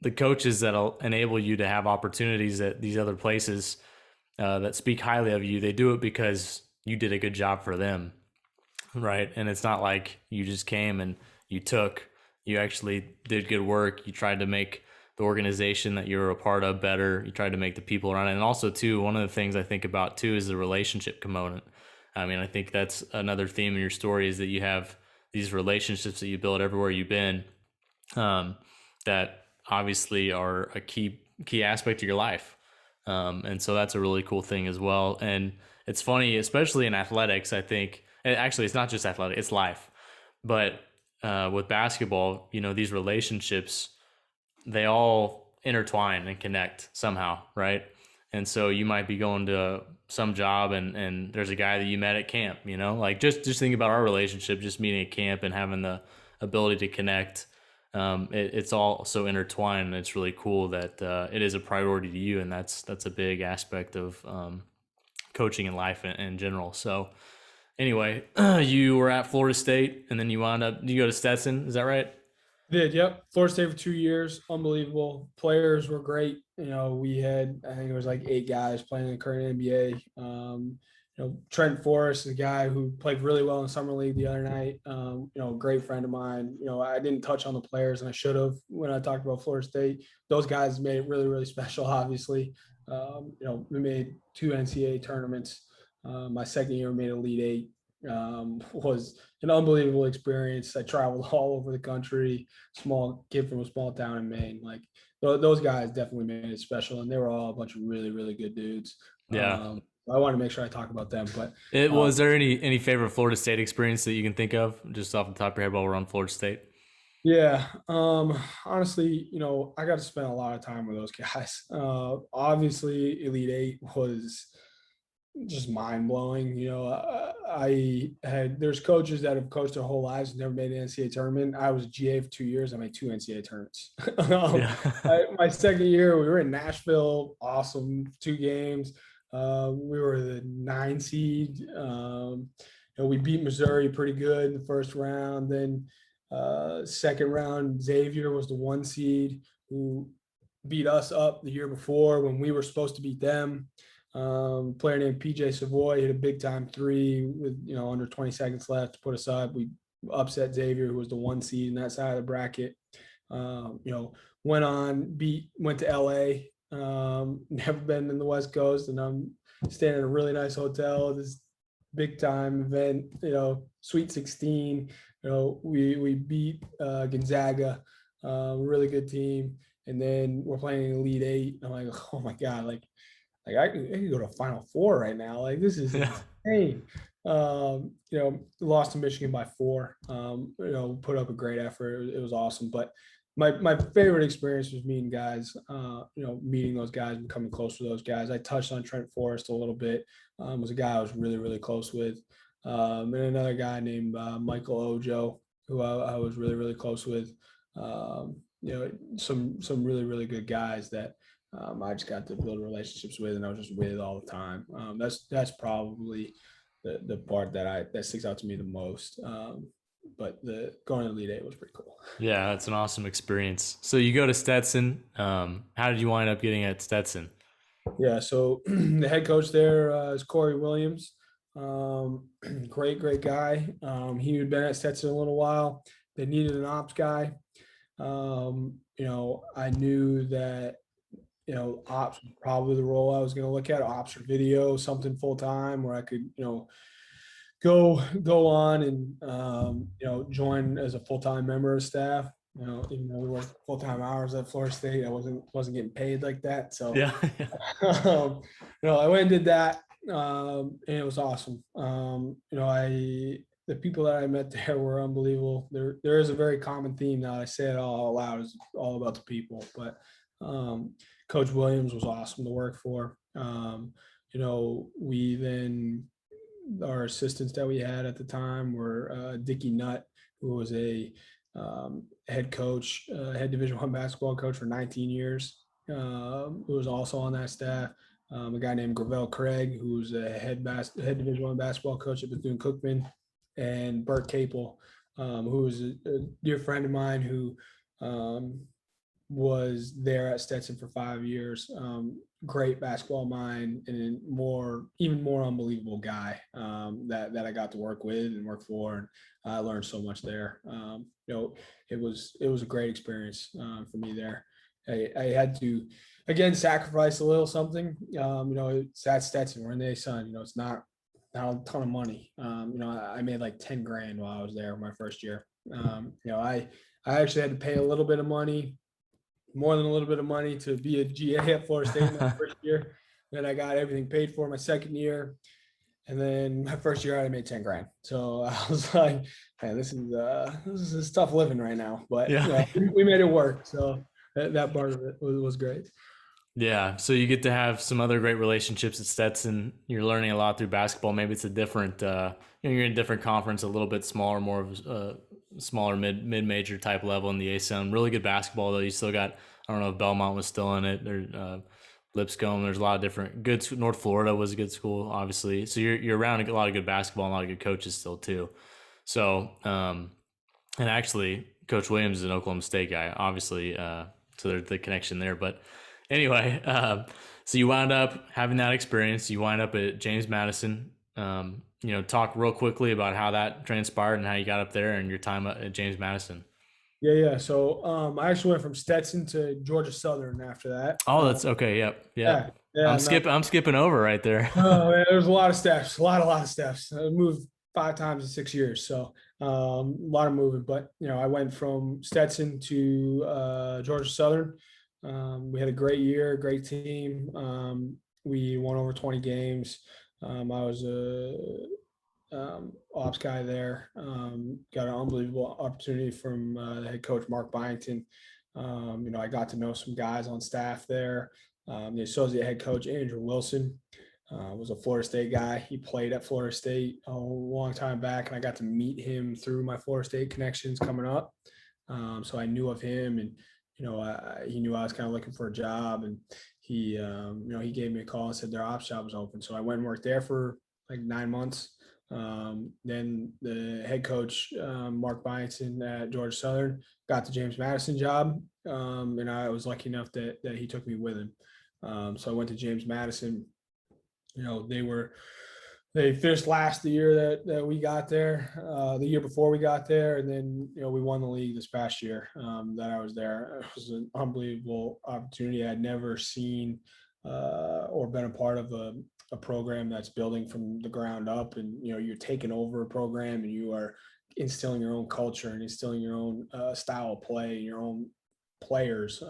the coaches that'll enable you to have opportunities at these other places that speak highly of you, they do it because you did a good job for them, right? And it's not like you just came and you took, you actually did good work. You tried to make the organization that you were a part of better. You tried to make the people around it. And also, too, one of the things I think about, too, is the relationship component. I mean, I think that's another theme in your story is that you have these relationships that you build everywhere you've been, um, that obviously are a key aspect of your life. And so that's a really cool thing as well. And it's funny, especially in athletics, I think, and actually, it's not just athletic, it's life. But with basketball, these relationships, they all intertwine and connect somehow, right? And so you might be going to some job and there's a guy that you met at camp, like just think about our relationship, just meeting at camp and having the ability to connect. It's all so intertwined, and it's really cool that it is a priority to you, and that's a big aspect of coaching in life in general. So anyway, you were at Florida State, and then you go to Stetson. Is that right? Did, yep. Florida State for 2 years. Unbelievable. Players were great. We had, I think it was like 8 guys playing in the current NBA. Trent Forrest, the guy who played really well in summer league the other night. A great friend of mine. I didn't touch on the players, and I should have when I talked about Florida State. Those guys made it really, really special. Obviously, we made 2 NCAA tournaments. My second year, we made Elite Eight. Was an unbelievable experience. I traveled all over the country. Small kid from a small town in Maine. Like those guys definitely made it special, and they were all a bunch of really, really good dudes. Yeah. I want to make sure I talk about them. But It was there any favorite Florida State experience that you can think of just off the top of your head while we're on Florida State? yeah, honestly, I got to spend a lot of time with those guys. Obviously, Elite Eight was just mind blowing. I had there's coaches that have coached their whole lives and never made an NCAA tournament. I was GA for 2 years. I made 2 NCAA tournaments. Yeah. My second year, we were in Nashville. Awesome, 2 games. We were the 9 seed. We beat Missouri pretty good in the first round. Then second round, Xavier was the 1 seed who beat us up the year before when we were supposed to beat them. Player named PJ Savoy hit a big time three with under 20 seconds left to put us up. We upset Xavier, who was the 1 seed in that side of the bracket. Went to LA. Never been in the West Coast, and I'm staying in a really nice hotel. This big time event, Sweet 16. We beat Gonzaga, really good team, and then we're playing Elite Eight. I'm like, oh my god, I can go to Final Four right now. Like this is Yeah. insane. Lost to Michigan by 4. Put up a great effort. It was awesome. But my favorite experience was meeting guys. Meeting those guys, becoming close to those guys. I touched on Trent Forrest a little bit. Was a guy I was really, really close with. And another guy named Michael Ojo, who I was really, really close with. Some really, really good guys that I just got to build relationships with, and I was just with all the time. That's probably the part that sticks out to me the most. But the going to Elite Eight was pretty cool. Yeah, that's an awesome experience. So you go to Stetson. How did you wind up getting at Stetson? Yeah, so the head coach there is Corey Williams. Great guy. He had been at Stetson a little while. They needed an ops guy. I knew that ops was probably the role I was going to look at, ops or video, something full time where I could, go on and join as a full time member of staff. Even though we worked full time hours at Florida State, I wasn't getting paid like that. So, Yeah. I went and did that, and it was awesome. The people that I met there were unbelievable. There is a very common theme now. I say it all loud. It's all about the people, but Coach Williams was awesome to work for. We then our assistants that we had at the time were Dickie Nutt, who was a head coach, head Division I basketball coach for 19 years, who was also on that staff. A guy named Gravel Craig, who's a head Division I basketball coach at Bethune-Cookman, and Bert Capel, who was a dear friend of mine who was there at Stetson for 5 years. Great basketball mind and even more unbelievable guy that I got to work with and work for, and I learned so much there. It was a great experience for me there. I had to again sacrifice a little something. It's at Stetson. We're in the Sun. It's not a ton of money. I made like 10 grand while I was there my first year. I actually had to pay a little bit of money, more than a little bit of money, to be a GA at Florida State my first year. Then I got everything paid for my second year. And then my first year I made 10 grand. So I was like, man, this is tough living right now. But Yeah. we made it work. So that part of it was great. Yeah, so you get to have some other great relationships at Stetson. You're learning a lot through basketball. Maybe it's a different, you're in a different conference, a little bit smaller, more of a smaller mid major type level in the ASUN. Really good basketball though. You still got, I don't know if Belmont was still in it. There's Lipscomb. There's a lot of different good. North Florida was a good school, obviously. So you're around a lot of good basketball and a lot of good coaches still too. So and actually, Coach Williams is an Oklahoma State guy, obviously. So there's the connection there, but. Anyway, so you wound up having that experience. You wind up at James Madison. Talk real quickly about how that transpired and how you got up there and your time at James Madison. Yeah. So I actually went from Stetson to Georgia Southern after that. Oh, that's okay. Yep. Yeah. Yep. Yeah. No, I'm skipping over right there. oh, man, there's a lot of steps, a lot of steps. I moved 5 times in 6 years. So a lot of moving. But, I went from Stetson to Georgia Southern. We had a great year, great team. We won over 20 games. I was a ops guy there. Got an unbelievable opportunity from the head coach Mark Byington. I got to know some guys on staff there. The associate head coach Andrew Wilson was a Florida State guy. He played at Florida State a long time back, and I got to meet him through my Florida State connections coming up. So I knew of him, and he knew I was kind of looking for a job, and he gave me a call and said their ops job was open. So I went and worked there for like 9 months. Then the head coach, Mark Byington at Georgia Southern, got the James Madison job. And I was lucky enough that he took me with him. So I went to James Madison. They finished last the year that we got there, the year before we got there. And then, we won the league this past year that I was there. It was an unbelievable opportunity. I'd never seen or been a part of a program that's building from the ground up, and, you're taking over a program and you are instilling your own culture and instilling your own style of play, your own players,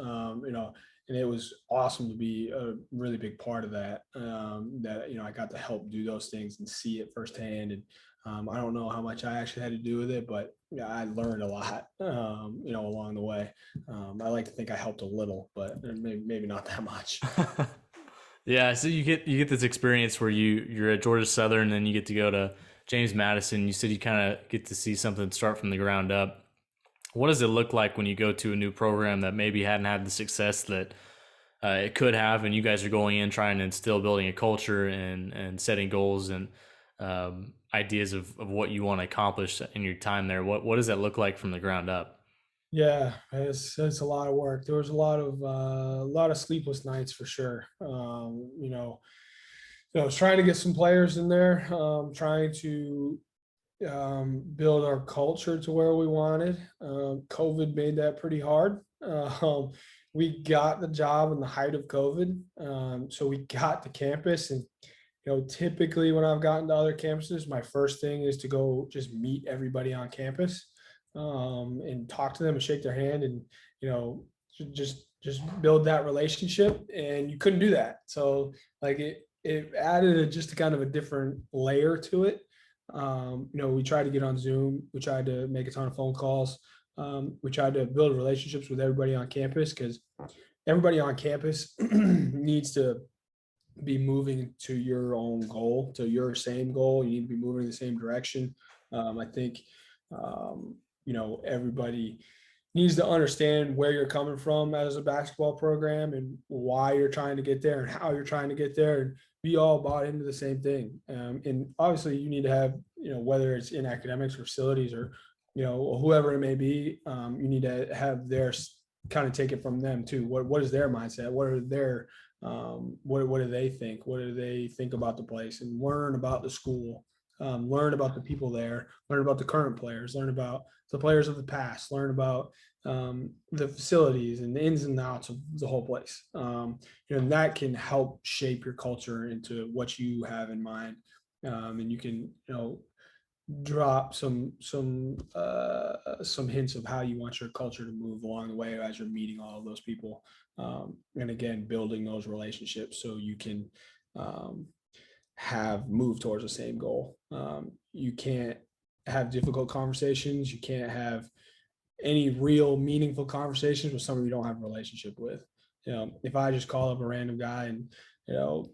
and it was awesome to be a really big part of that. I got to help do those things and see it firsthand. And I don't know how much I actually had to do with it, but I learned a lot, along the way. I like to think I helped a little, but maybe not that much. Yeah, so you get this experience where you're at Georgia Southern, and you get to go to James Madison. You said you kind of get to see something start from the ground up. What does it look like when you go to a new program that maybe hadn't had the success that it could have, and you guys are going in trying to instill building a culture and setting goals and ideas of what you want to accomplish in your time there? What does that look like from the ground up? Yeah, it's a lot of work. There was a lot of sleepless nights for sure. I was trying to get some players in there, trying to build our culture to where we wanted. COVID made that pretty hard. We got the job in the height of COVID, so we got to campus, and typically when I've gotten to other campuses, my first thing is to go just meet everybody on campus, and talk to them and shake their hand, and just build that relationship. And you couldn't do that, so like it added just a kind of a different layer to it. We tried to get on Zoom. We tried to make a ton of phone calls. We tried to build relationships with everybody on campus, because everybody on campus needs to be moving to your own goal, to your same goal. You need to be moving in the same direction. I think, everybody needs to understand where you're coming from as a basketball program, and why you're trying to get there and how you're trying to get there, and be all bought into the same thing. And obviously you need to have, whether it's in academics or facilities or, whoever it may be, you need to have their kind of take it from them too. What is their mindset? What are their what do they think? What do they think about the place? And learn about the school, learn about the people there, learn about the current players, learn about the players of the past, learn about the facilities and the ins and outs of the whole place. And that can help shape your culture into what you have in mind. And you can, drop some hints of how you want your culture to move along the way as you're meeting all of those people, and again building those relationships so you can um, have move towards the same goal. You can't have difficult conversations, you can't have any real meaningful conversations with someone you don't have a relationship with. If I just call up a random guy and you know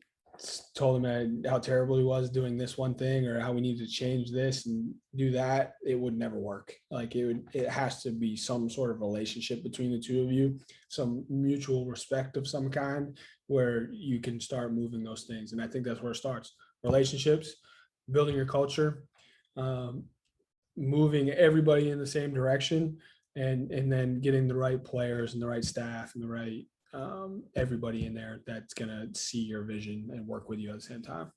told him how terrible he was doing this one thing or how we needed to change this and do that, it would never work. Like it has to be some sort of relationship between the two of you, some mutual respect of some kind, where you can start moving those things. And I think that's where it starts: relationships, building your culture, um, moving everybody in the same direction, and then getting the right players and the right staff and the right everybody in there that's gonna see your vision and work with you at the same time.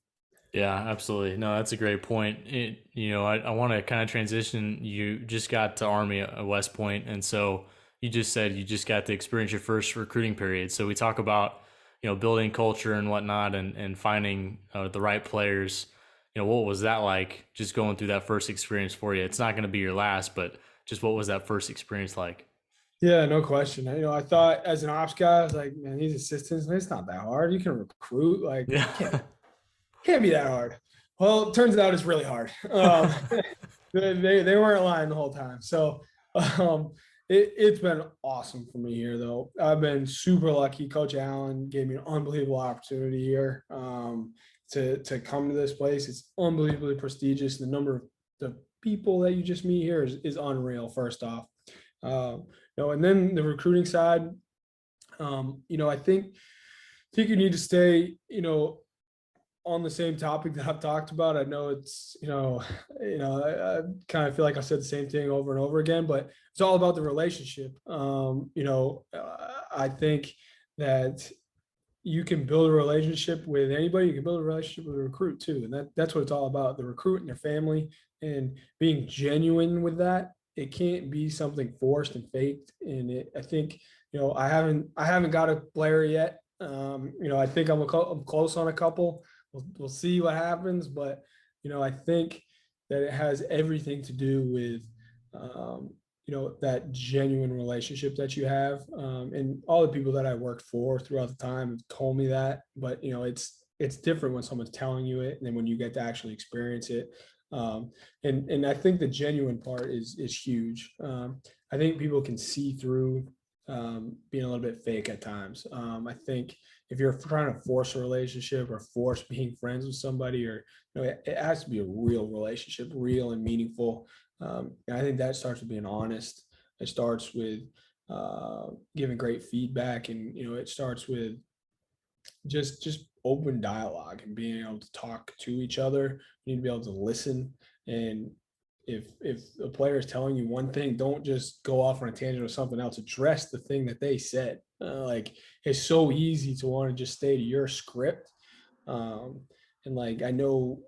Yeah, absolutely. No, that's a great point. I want to kind of transition. You just got to Army at West Point, and so you just said you just got to experience your first recruiting period. So we talk about building culture and whatnot, and finding the right players. What was that like? Just going through that first experience for you. It's not going to be your last, but just what was that first experience like? Yeah, no question. I thought as an ops guy, I was like, man, these assistants, man, it's not that hard. You can recruit, like Yeah. can't be that hard. Well, it turns out it's really hard. They weren't lying the whole time. So it's been awesome for me here, though. I've been super lucky. Coach Allen gave me an unbelievable opportunity here, to come to this place. It's unbelievably prestigious. The number of the people that you just meet here is unreal. First off, and then the recruiting side. I think you need to stay, on the same topic that I've talked about. I know it's, I kind of feel like I said the same thing over and over again, but it's all about the relationship. I think that you can build a relationship with anybody. You can build a relationship with a recruit too. And that's what it's all about: the recruit and their family, and being genuine with that. It can't be something forced and faked. I think, I haven't got a player yet. I think I'm close on a couple. We'll see what happens, but I think that it has everything to do with um, that genuine relationship that you have, and all the people that I worked for throughout the time have told me that. But it's different when someone's telling you it and then when you get to actually experience it. And I think the genuine part is huge. I think people can see through being a little bit fake at times. I think if you're trying to force a relationship or force being friends with somebody, or it has to be a real relationship, real and meaningful. And I think that starts with being honest. It starts with giving great feedback, and it starts with just open dialogue and being able to talk to each other. You need to be able to listen. And if a player is telling you one thing, don't just go off on a tangent or something else. Address the thing that they said. Like, it's so easy to want to just stay to your script. Um, and like, I know,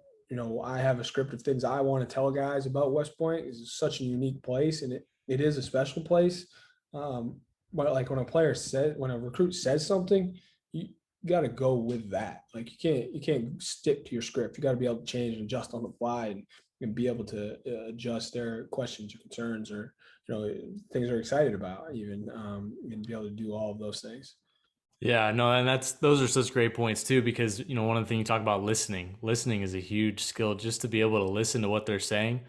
I have a script of things I want to tell guys about West Point. It's such a unique place, and it is a special place. But like when a recruit says something, you got to go with that. Like, you can't stick to your script. You got to be able to change and adjust on the fly, and be able to adjust their questions or concerns, or things they're excited about, even, and be able to do all of those things. Yeah, no, and those are such great points too, because one of the things you talk about, listening. Listening is a huge skill, just to be able to listen to what they're saying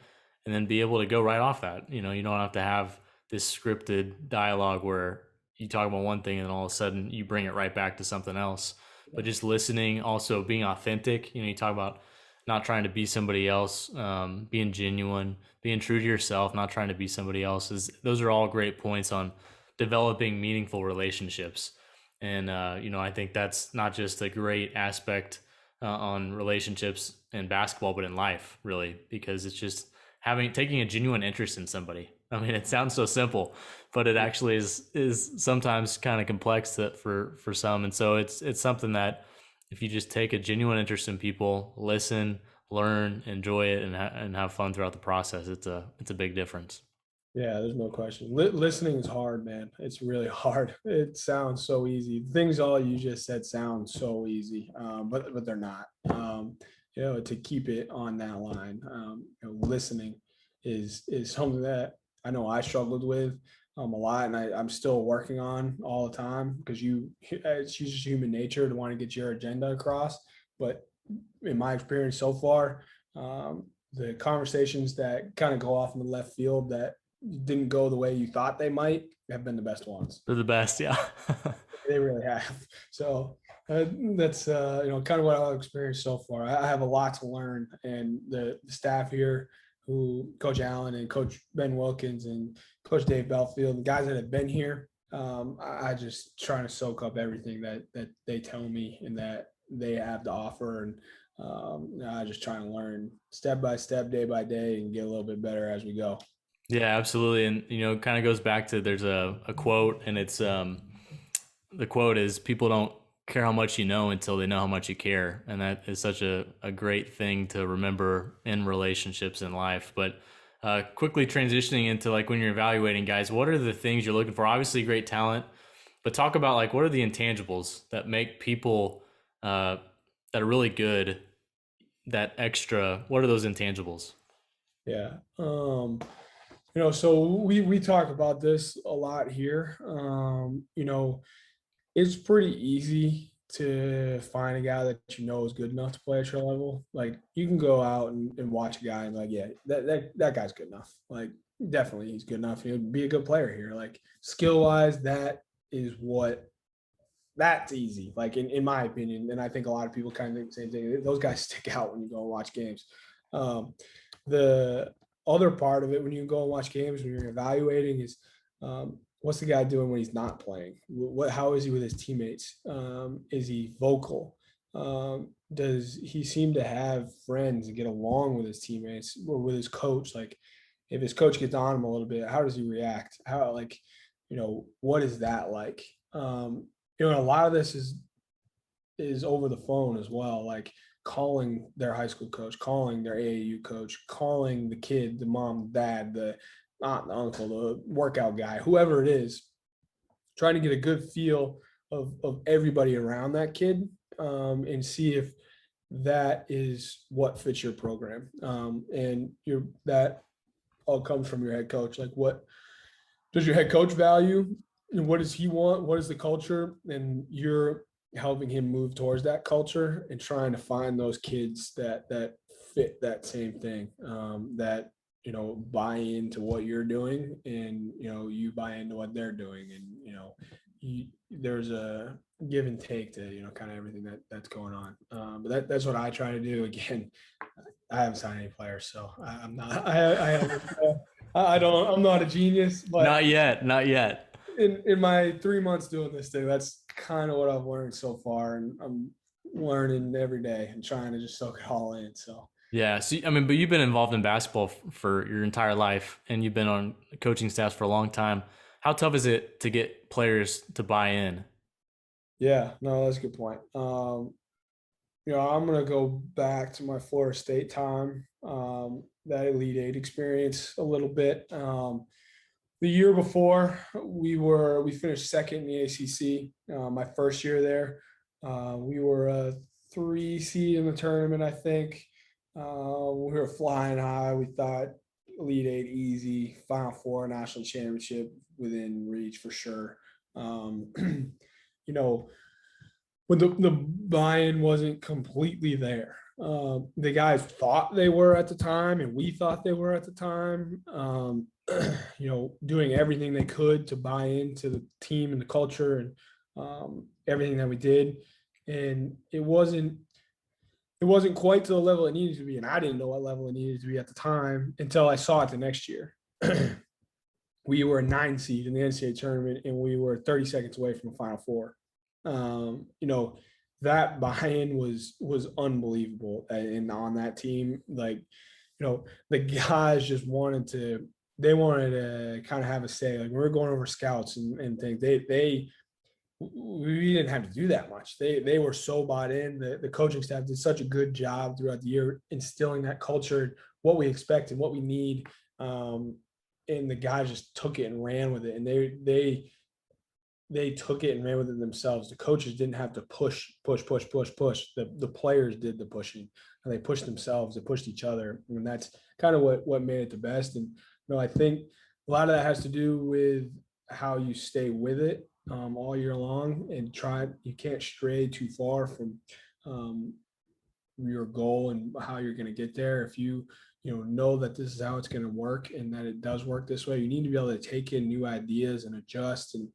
and then be able to go right off that. You don't have to have this scripted dialogue where you talk about one thing and then all of a sudden you bring it right back to something else. But just listening, also being authentic. You talk about not trying to be somebody else, being genuine, being true to yourself, not trying to be somebody else's. Those are all great points on developing meaningful relationships. And I think that's not just a great aspect on relationships in basketball, but in life, really, because it's just taking a genuine interest in somebody. I mean, it sounds so simple, but it actually is sometimes kind of complex for some. And so it's something that if you just take a genuine interest in people, listen, learn, enjoy it, and have fun throughout the process, it's a big difference. Yeah, there's no question. Listening is hard, man. It's really hard. It sounds so easy. Things all you just said sound so easy, but they're not. To keep it on that line, listening is something that I know I struggled with a lot, and I'm still working on all the time because it's just human nature to want to get your agenda across. But in my experience so far, the conversations that kind of go off in the left field that didn't go the way you thought they might have been the best ones. They're the best, yeah. They really have. So that's kind of what I've experienced so far. I have a lot to learn, and the staff here, who Coach Allen and Coach Ben Wilkins and Coach Dave Belfield, the guys that have been here, I just trying to soak up everything that they tell me and that they have to offer, and I just try and learn step by step, day by day, and get a little bit better as we go. Yeah, absolutely. And it kind of goes back to there's a quote, and it's the quote is people don't care how much you know until they know how much you care. And that is such a great thing to remember in relationships in life. But quickly transitioning into like when you're evaluating guys, what are the things you're looking for? Obviously great talent, but talk about like what are the intangibles that make people that are really good, that extra, what are those intangibles? Yeah. So we talk about this a lot here. It's pretty easy to find a guy that is good enough to play at your level. Like you can go out and watch a guy and like, yeah, that guy's good enough. Like definitely he's good enough. He'll be a good player here. Like skill wise, that's easy. Like in my opinion, and I think a lot of people kind of think the same thing. Those guys stick out when you go and watch games. The other part of it when you go and watch games when you're evaluating is what's the guy doing when he's not playing? How is he with his teammates? Is he vocal? Does he seem to have friends and get along with his teammates or with his coach? Like if his coach gets on him a little bit, how does he react? What is that like? A lot of this is over the phone as well. Like calling their high school coach, calling their AAU coach, calling the kid, the mom, dad, the aunt, the uncle, the workout guy, whoever it is, trying to get a good feel of everybody around that kid, and see if that is what fits your program. And that all comes from your head coach. Like what does your head coach value? And what does he want? What is the culture? And you're helping him move towards that culture and trying to find those kids that fit that same thing, that buy into what you're doing, and you buy into what they're doing, and there's a give and take to kind of everything that's going on. But that's what I try to do. Again, I haven't signed any players, so I'm not. I don't. I'm not a genius, but Not yet, not yet. in my 3 months doing this thing, that's kind of what I've learned so far, and I'm learning every day and trying to just soak it all in. So Yeah. So, I mean, but you've been involved in basketball for your entire life and you've been on coaching staffs for a long time. How tough is it to get players to buy in? yeah, no, that's a good point. I'm gonna go back to my Florida State time, that Elite Eight experience a little bit. The year before, we finished second in the ACC. My first year there, we were a 3 seed in the tournament, I think. We were flying high. We thought Elite Eight easy, Final Four, national championship within reach for sure. You know, when the buy-in wasn't completely there. The guys thought they were at the time, and we thought they were at the time. Doing everything they could to buy into the team and the culture and everything that we did, and it wasn't quite to the level it needed to be, and I didn't know what level it needed to be at the time until I saw it the next year. We were a 9 seed in the NCAA tournament, and we were 30 seconds away from a Final Four. That buy-in was unbelievable, and on that team, like, the guys just wanted to they wanted to kind of have a say. Like when we were going over scouts and things, we didn't have to do that much. They were so bought in. The coaching staff did such a good job throughout the year instilling that culture, what we expect and what we need. Um, and the guys just took it and ran with it. And they took it and ran with it themselves. The coaches didn't have to push. The players did the pushing, and they pushed themselves. They pushed each other, and that's kind of what made it the best. And I think a lot of that has to do with how you stay with it all year long and try. You can't stray too far from um, your goal and how you're going to get there. If you know that this is how it's going to work and that it does work this way, you need to be able to take in new ideas and adjust and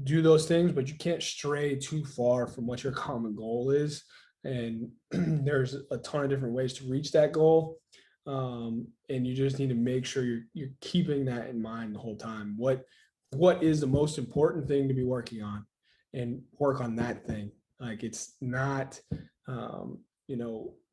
do those things, but you can't stray too far from what your common goal is. And there's a ton of different ways to reach that goal. And you just need to make sure you're keeping that in mind the whole time. What is the most important thing to be working on, and work on that thing. Like it's not,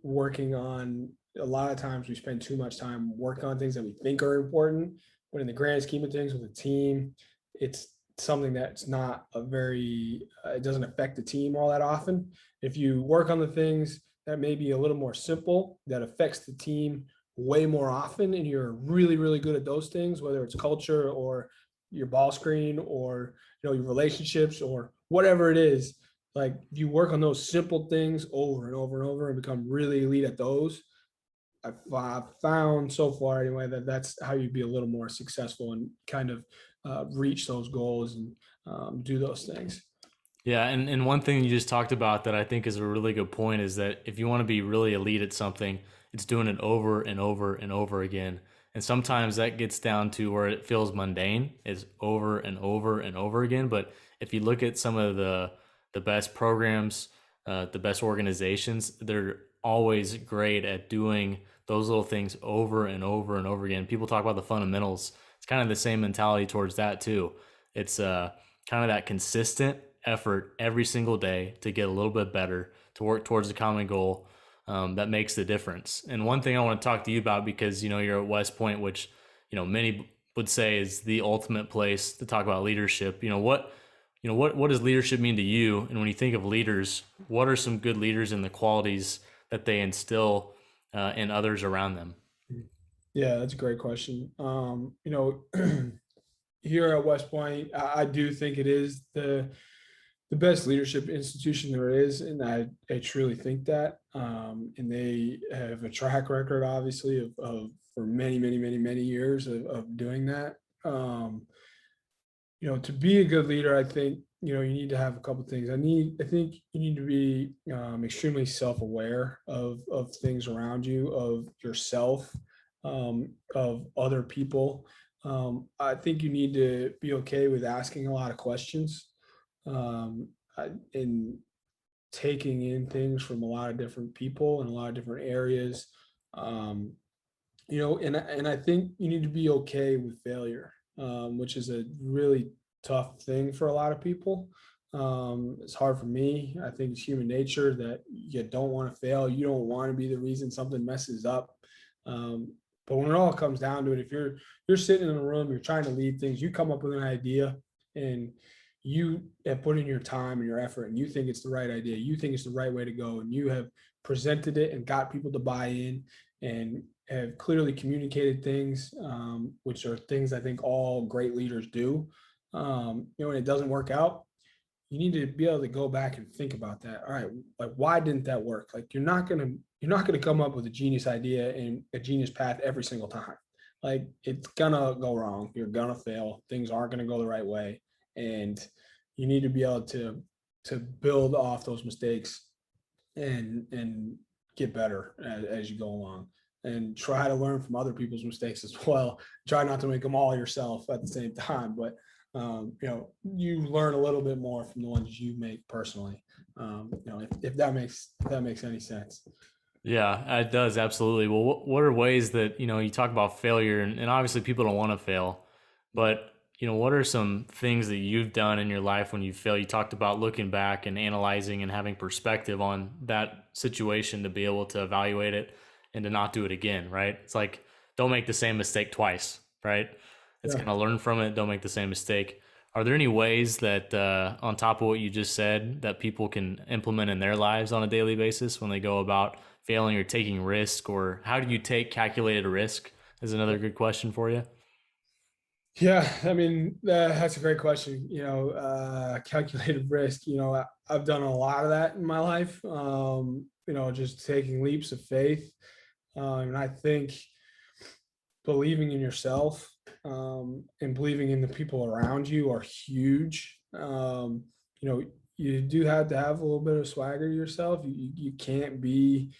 working on. A lot of times we spend too much time working on things that we think are important, but in the grand scheme of things with a team, it's something that's not a very it doesn't affect the team all that often. If you work on the things that may be a little more simple that affects the team way more often, and you're really really good at those things, whether it's culture or your ball screen or your relationships or whatever it is, like if you work on those simple things over and over and over and become really elite at those, I've found so far anyway that that's how you'd be a little more successful and kind of reach those goals and do those things. Yeah, and one thing you just talked about that I think is a really good point is that if you want to be really elite at something, it's doing it over and over and over again. And sometimes that gets down to where it feels mundane, is over and over and over again. But if you look at some of the best programs, the best organizations, they're always great at doing those little things over and over and over again. People talk about the fundamentals. It's kind of the same mentality towards that too. It's kind of that consistent effort every single day to get a little bit better, to work towards a common goal, that makes the difference. And one thing I want to talk to you about, because you're at West Point, which many would say is the ultimate place to talk about leadership. What does leadership mean to you? And when you think of leaders, what are some good leaders and the qualities that they instill in others around them? Yeah, that's a great question. Here at West Point, I do think it is the best leadership institution there is, and I truly think that. And they have a track record, obviously, of for many, many, many, many years of doing that. To be a good leader, I think you need to have a couple of things. I think you need to be extremely self-aware of things around you, of yourself, of other people. I think you need to be okay with asking a lot of questions, and taking in things from a lot of different people in a lot of different areas. Um, and I think you need to be okay with failure, which is a really tough thing for a lot of people. It's hard for me. I think it's human nature that you don't want to fail. You don't want to be the reason something messes up. Um, but when it all comes down to it, if you're sitting in a room, you're trying to lead things, you come up with an idea, and you have put in your time and your effort, and you think it's the right idea, you think it's the right way to go, and you have presented it and got people to buy in and have clearly communicated things, which are things I think all great leaders do. When it doesn't work out, you need to be able to go back and think about that. All right, like why didn't that work? Like you're not gonna come up with a genius idea and a genius path every single time. Like it's gonna go wrong. You're gonna fail. Things aren't gonna go the right way, and you need to be able to build off those mistakes and get better as you go along, and try to learn from other people's mistakes as well. Try not to make them all yourself at the same time, but you learn a little bit more from the ones you make personally. If that makes any sense. Yeah, it does absolutely. Well, what are ways that you talk about failure, and obviously people don't want to fail, but what are some things that you've done in your life when you fail? You talked about looking back and analyzing and having perspective on that situation to be able to evaluate it and to not do it again, right? It's like don't make the same mistake twice. right? It's Yeah. kind of learn from it, don't make the same mistake. Are there any ways that, on top of what you just said, that people can implement in their lives on a daily basis when they go about failing or taking risk? Or how do you take calculated risk? Is another good question for you. Yeah, I mean, that's a great question. Calculated risk. I've done a lot of that in my life. Just taking leaps of faith, and I think believing in yourself and believing in the people around you are huge. You do have to have a little bit of swagger to yourself. You can't be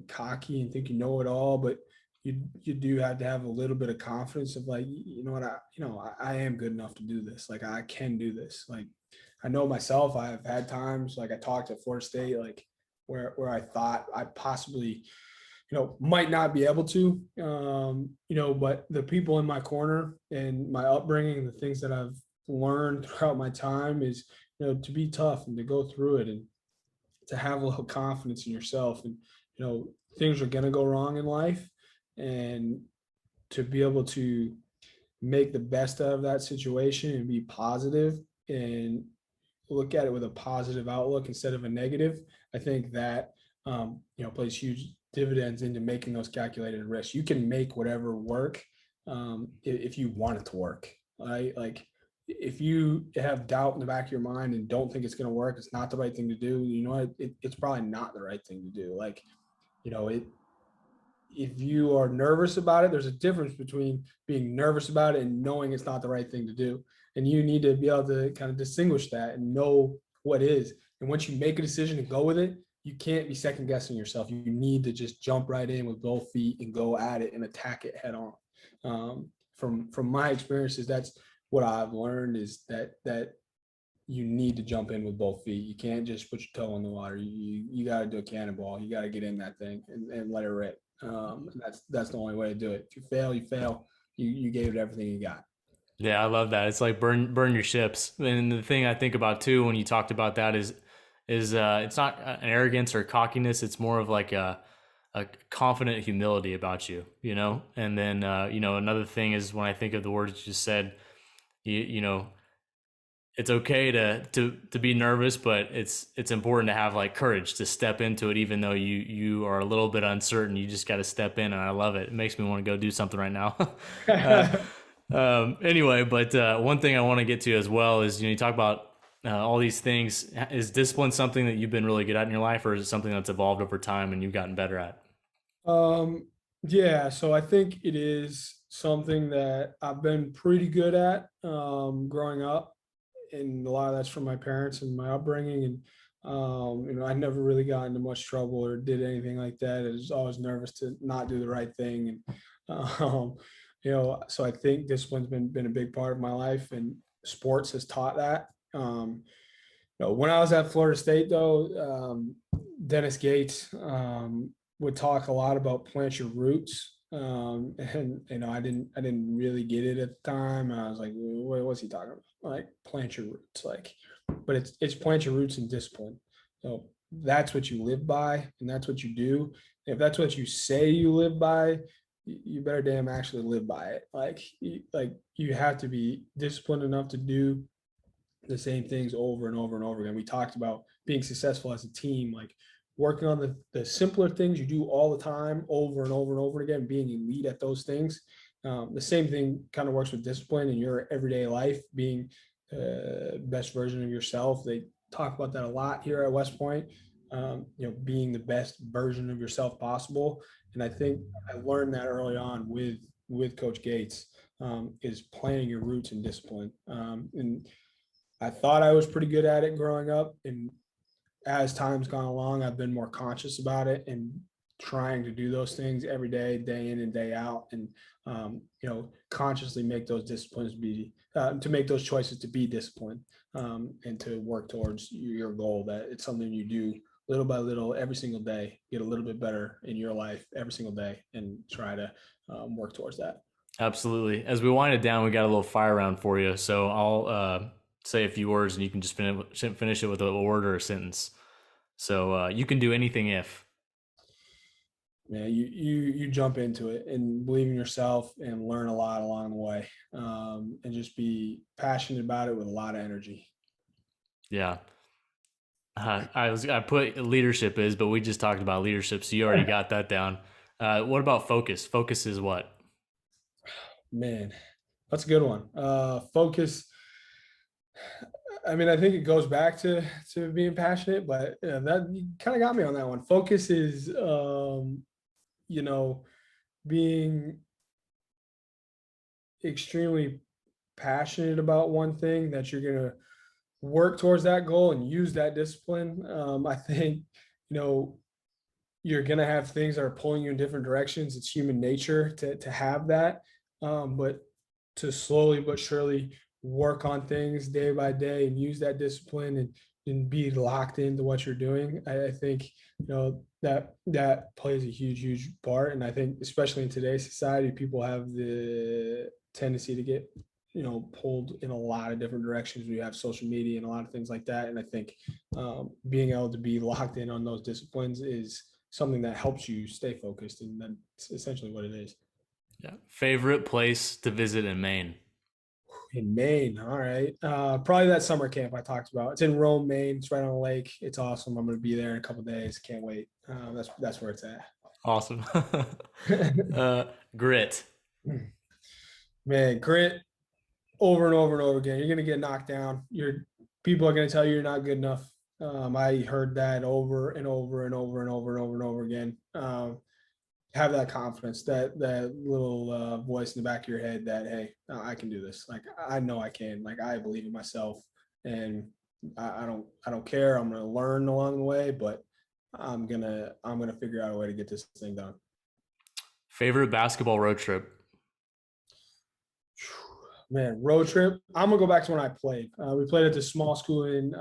cocky and think you know it all, but you do have to have a little bit of confidence of like, you know what, I am good enough to do this. Like I can do this. Like I know myself. I've had times like I talked at Florida State, like where I thought I possibly might not be able to, but the people in my corner and my upbringing, the things that I've learned throughout my time is, to be tough and to go through it and to have a little confidence in yourself. And, things are going to go wrong in life, and to be able to make the best out of that situation and be positive and look at it with a positive outlook instead of a negative. I think that plays huge dividends into making those calculated risks. You can make whatever work if you want it to work. Right? Like if you have doubt in the back of your mind and don't think it's going to work, it's not the right thing to do. It's probably not the right thing to do. Like it if you are nervous about it, there's a difference between being nervous about it and knowing it's not the right thing to do. And you need to be able to kind of distinguish that and know what is. And once you make a decision and go with it, you can't be second guessing yourself. You need to just jump right in with both feet and go at it and attack it head on. From my experiences, that's what I've learned is that you need to jump in with both feet. You can't just put your toe in the water. You got to do a cannonball. You got to get in that thing and let it rip. That's the only way to do it. If you fail, you fail. You gave it everything you got. Yeah, I love that. It's like burn your ships. And the thing I think about too when you talked about that is it's not an arrogance or cockiness. It's more of like a confident humility about you, you know. And then another thing is when I think of the words you just said, you know, it's okay to be nervous, but it's important to have like courage to step into it, even though you are a little bit uncertain. You just got to step in, and I love it. It makes me want to go do something right now. uh, anyway, but one thing I want to get to as well is you talk about all these things. Is discipline something that you've been really good at in your life, or is it something that's evolved over time and you've gotten better at? um, yeah, so I think it is something that I've been pretty good at growing up, and a lot of that's from my parents and my upbringing. And I never really got into much trouble or did anything like that. I was always nervous to not do the right thing, and so I think discipline's been a big part of my life, and sports has taught that. When I was at Florida State, though, Dennis Gates would talk a lot about plant your roots. And I didn't really get it at the time. I was like, what's he talking about? Like plant your roots, like, but it's plant your roots in discipline. So that's what you live by, and that's what you do. If that's what you say you live by, you better damn actually live by it. Like you have to be disciplined enough to do the same things over and over and over again. We talked about being successful as a team, like working on the simpler things you do all the time over and over and over again, being elite at those things. The same thing kind of works with discipline in your everyday life, being the best version of yourself. They talk about that a lot here at West Point. Being the best version of yourself possible. And I think I learned that early on with Coach Gates, is planning your roots and discipline. And I thought I was pretty good at it growing up, and as time's gone along, I've been more conscious about it and trying to do those things every day in and day out, and consciously make those disciplines to make those choices to be disciplined, and to work towards your goal. That it's something you do little by little every single day, get a little bit better in your life every single day, and try to work towards that. Absolutely. As we wind it down, we got a little fire round for you. So I'll say a few words, and you can just finish it with a word or a sentence. So you can do anything if. Man, you jump into it and believe in yourself and learn a lot along the way, and just be passionate about it with a lot of energy. Yeah. I put leadership is, but we just talked about leadership, so you already got that down. What about focus? Focus is what? Man, that's a good one. Focus. I mean, I think it goes back to being passionate, but that you kind of got me on that one. Focus is, you know, being extremely passionate about one thing that you're gonna work towards that goal and use that discipline. I think, you know, you're gonna have things that are pulling you in different directions. It's human nature to have that, but to slowly but surely work on things day by day and use that discipline and be locked into what you're doing. I think that plays a huge part, and I think especially in today's society, people have the tendency to get pulled in a lot of different directions. We have social media and a lot of things like that, and I think being able to be locked in on those disciplines is something that helps you stay focused, and that's essentially what it is. Yeah. Favorite place to visit in Maine? In Maine, all right. Probably that summer camp I talked about. It's in Rome, Maine. It's right on a lake. It's awesome. I'm going to be there in a couple of days. Can't wait. That's where it's at. Awesome. Grit. Man, grit over and over and over again. You're going to get knocked down. People are going to tell you you're not good enough. I heard that over and over and over and over and over and over again. Have that confidence, that little voice in the back of your head that, hey, I can do this. Like I know I can. Like I believe in myself, and I don't care. I'm gonna learn along the way, but I'm gonna figure out a way to get this thing done. Favorite basketball road trip? Man, road trip. I'm gonna go back to when I played. We played at this small school in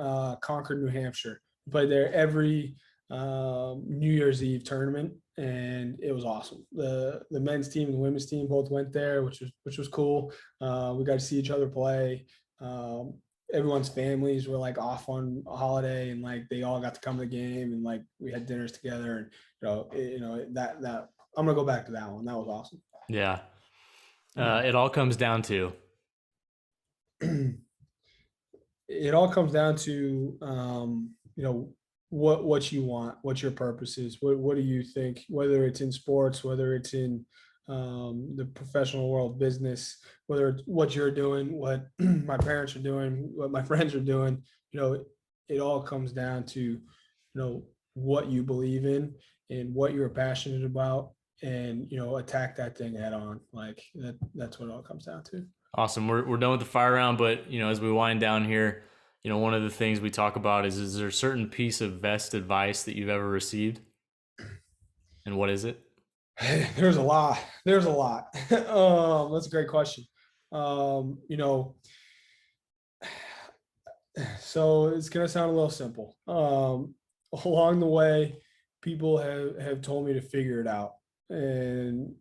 Concord, New Hampshire. We played there every New Year's Eve tournament, and it was awesome. The men's team and the women's team both went there, which was cool. We got to see each other play. Everyone's families were like off on a holiday, and like they all got to come to the game, and like we had dinners together, and that I'm gonna go back to that one. That was awesome. Yeah. It all comes down to. It all comes down to what you want, what your purpose is, what do you think, whether it's in sports, whether it's in the professional world, business, whether it's what you're doing, what my parents are doing, what my friends are doing. It all comes down to what you believe in and what you're passionate about, and attack that thing head on. Like that's what it all comes down to. Awesome. We're done with the fire round, but as we wind down here, one of the things we talk about is there a certain piece of best advice that you've ever received? And what is it? There's a lot. There's a lot. That's a great question. Um, you know, so it's gonna sound a little simple. Along the way, people have told me to figure it out, and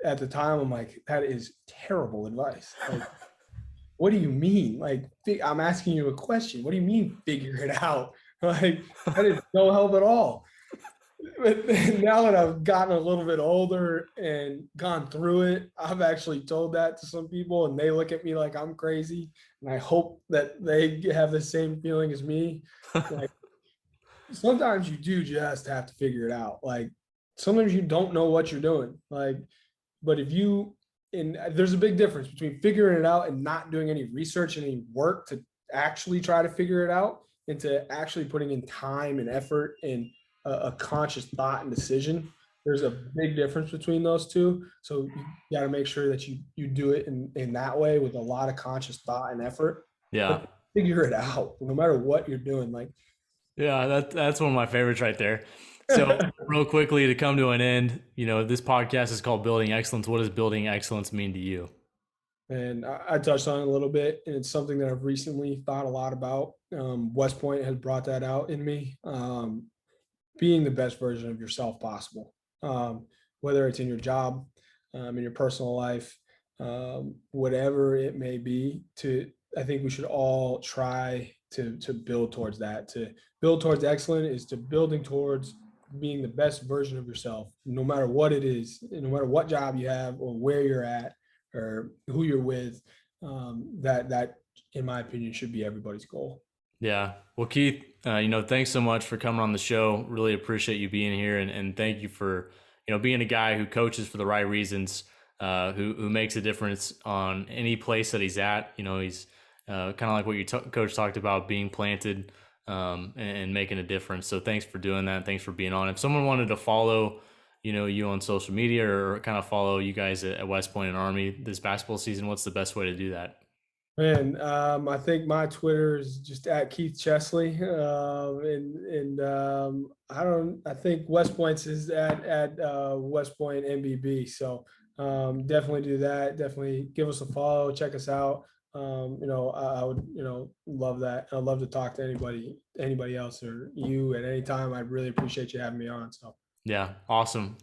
at the time, I'm like, that is terrible advice. Like, what do you mean? Like, I'm asking you a question. What do you mean, figure it out? Like, that is no help at all. But now that I've gotten a little bit older and gone through it, I've actually told that to some people, and they look at me like I'm crazy. And I hope that they have the same feeling as me. Like, sometimes you do just have to figure it out. Like, sometimes you don't know what you're doing. Like, but if you, and there's a big difference between figuring it out and not doing any research and any work to actually try to figure it out, and to actually putting in time and effort and a conscious thought and decision. There's a big difference between those two. So you got to make sure that you do it in that way with a lot of conscious thought and effort. Yeah. But figure it out no matter what you're doing. Like, Yeah, that's one of my favorites right there. So, real quickly to come to an end, this podcast is called Building Excellence. What does building excellence mean to you? and I touched on it a little bit, and it's something that I've recently thought a lot about. West Point has brought that out in me. Being the best version of yourself possible, whether it's in your job, in your personal life, whatever it may be. I think we should all try to build towards that. To build towards excellence is to building towards being the best version of yourself, no matter what it is, no matter what job you have or where you're at or who you're with. That, in my opinion, should be everybody's goal. Yeah. Well, Keith, thanks so much for coming on the show. Really appreciate you being here, and thank you for, being a guy who coaches for the right reasons, who makes a difference on any place that he's at. He's kind of like what your coach talked about, being planted, and making a difference. So thanks for doing that. Thanks for being on. If someone wanted to follow, you on social media or kind of follow you guys at West Point and Army this basketball season, what's the best way to do that? Man, I think my Twitter is just at Keith Chesley, and I think West Point's is at West Point MBB. So definitely do that. Definitely give us a follow. Check us out. I would love that. I'd love to talk to anybody else or you at any time. I really appreciate you having me on. So. Yeah. Awesome.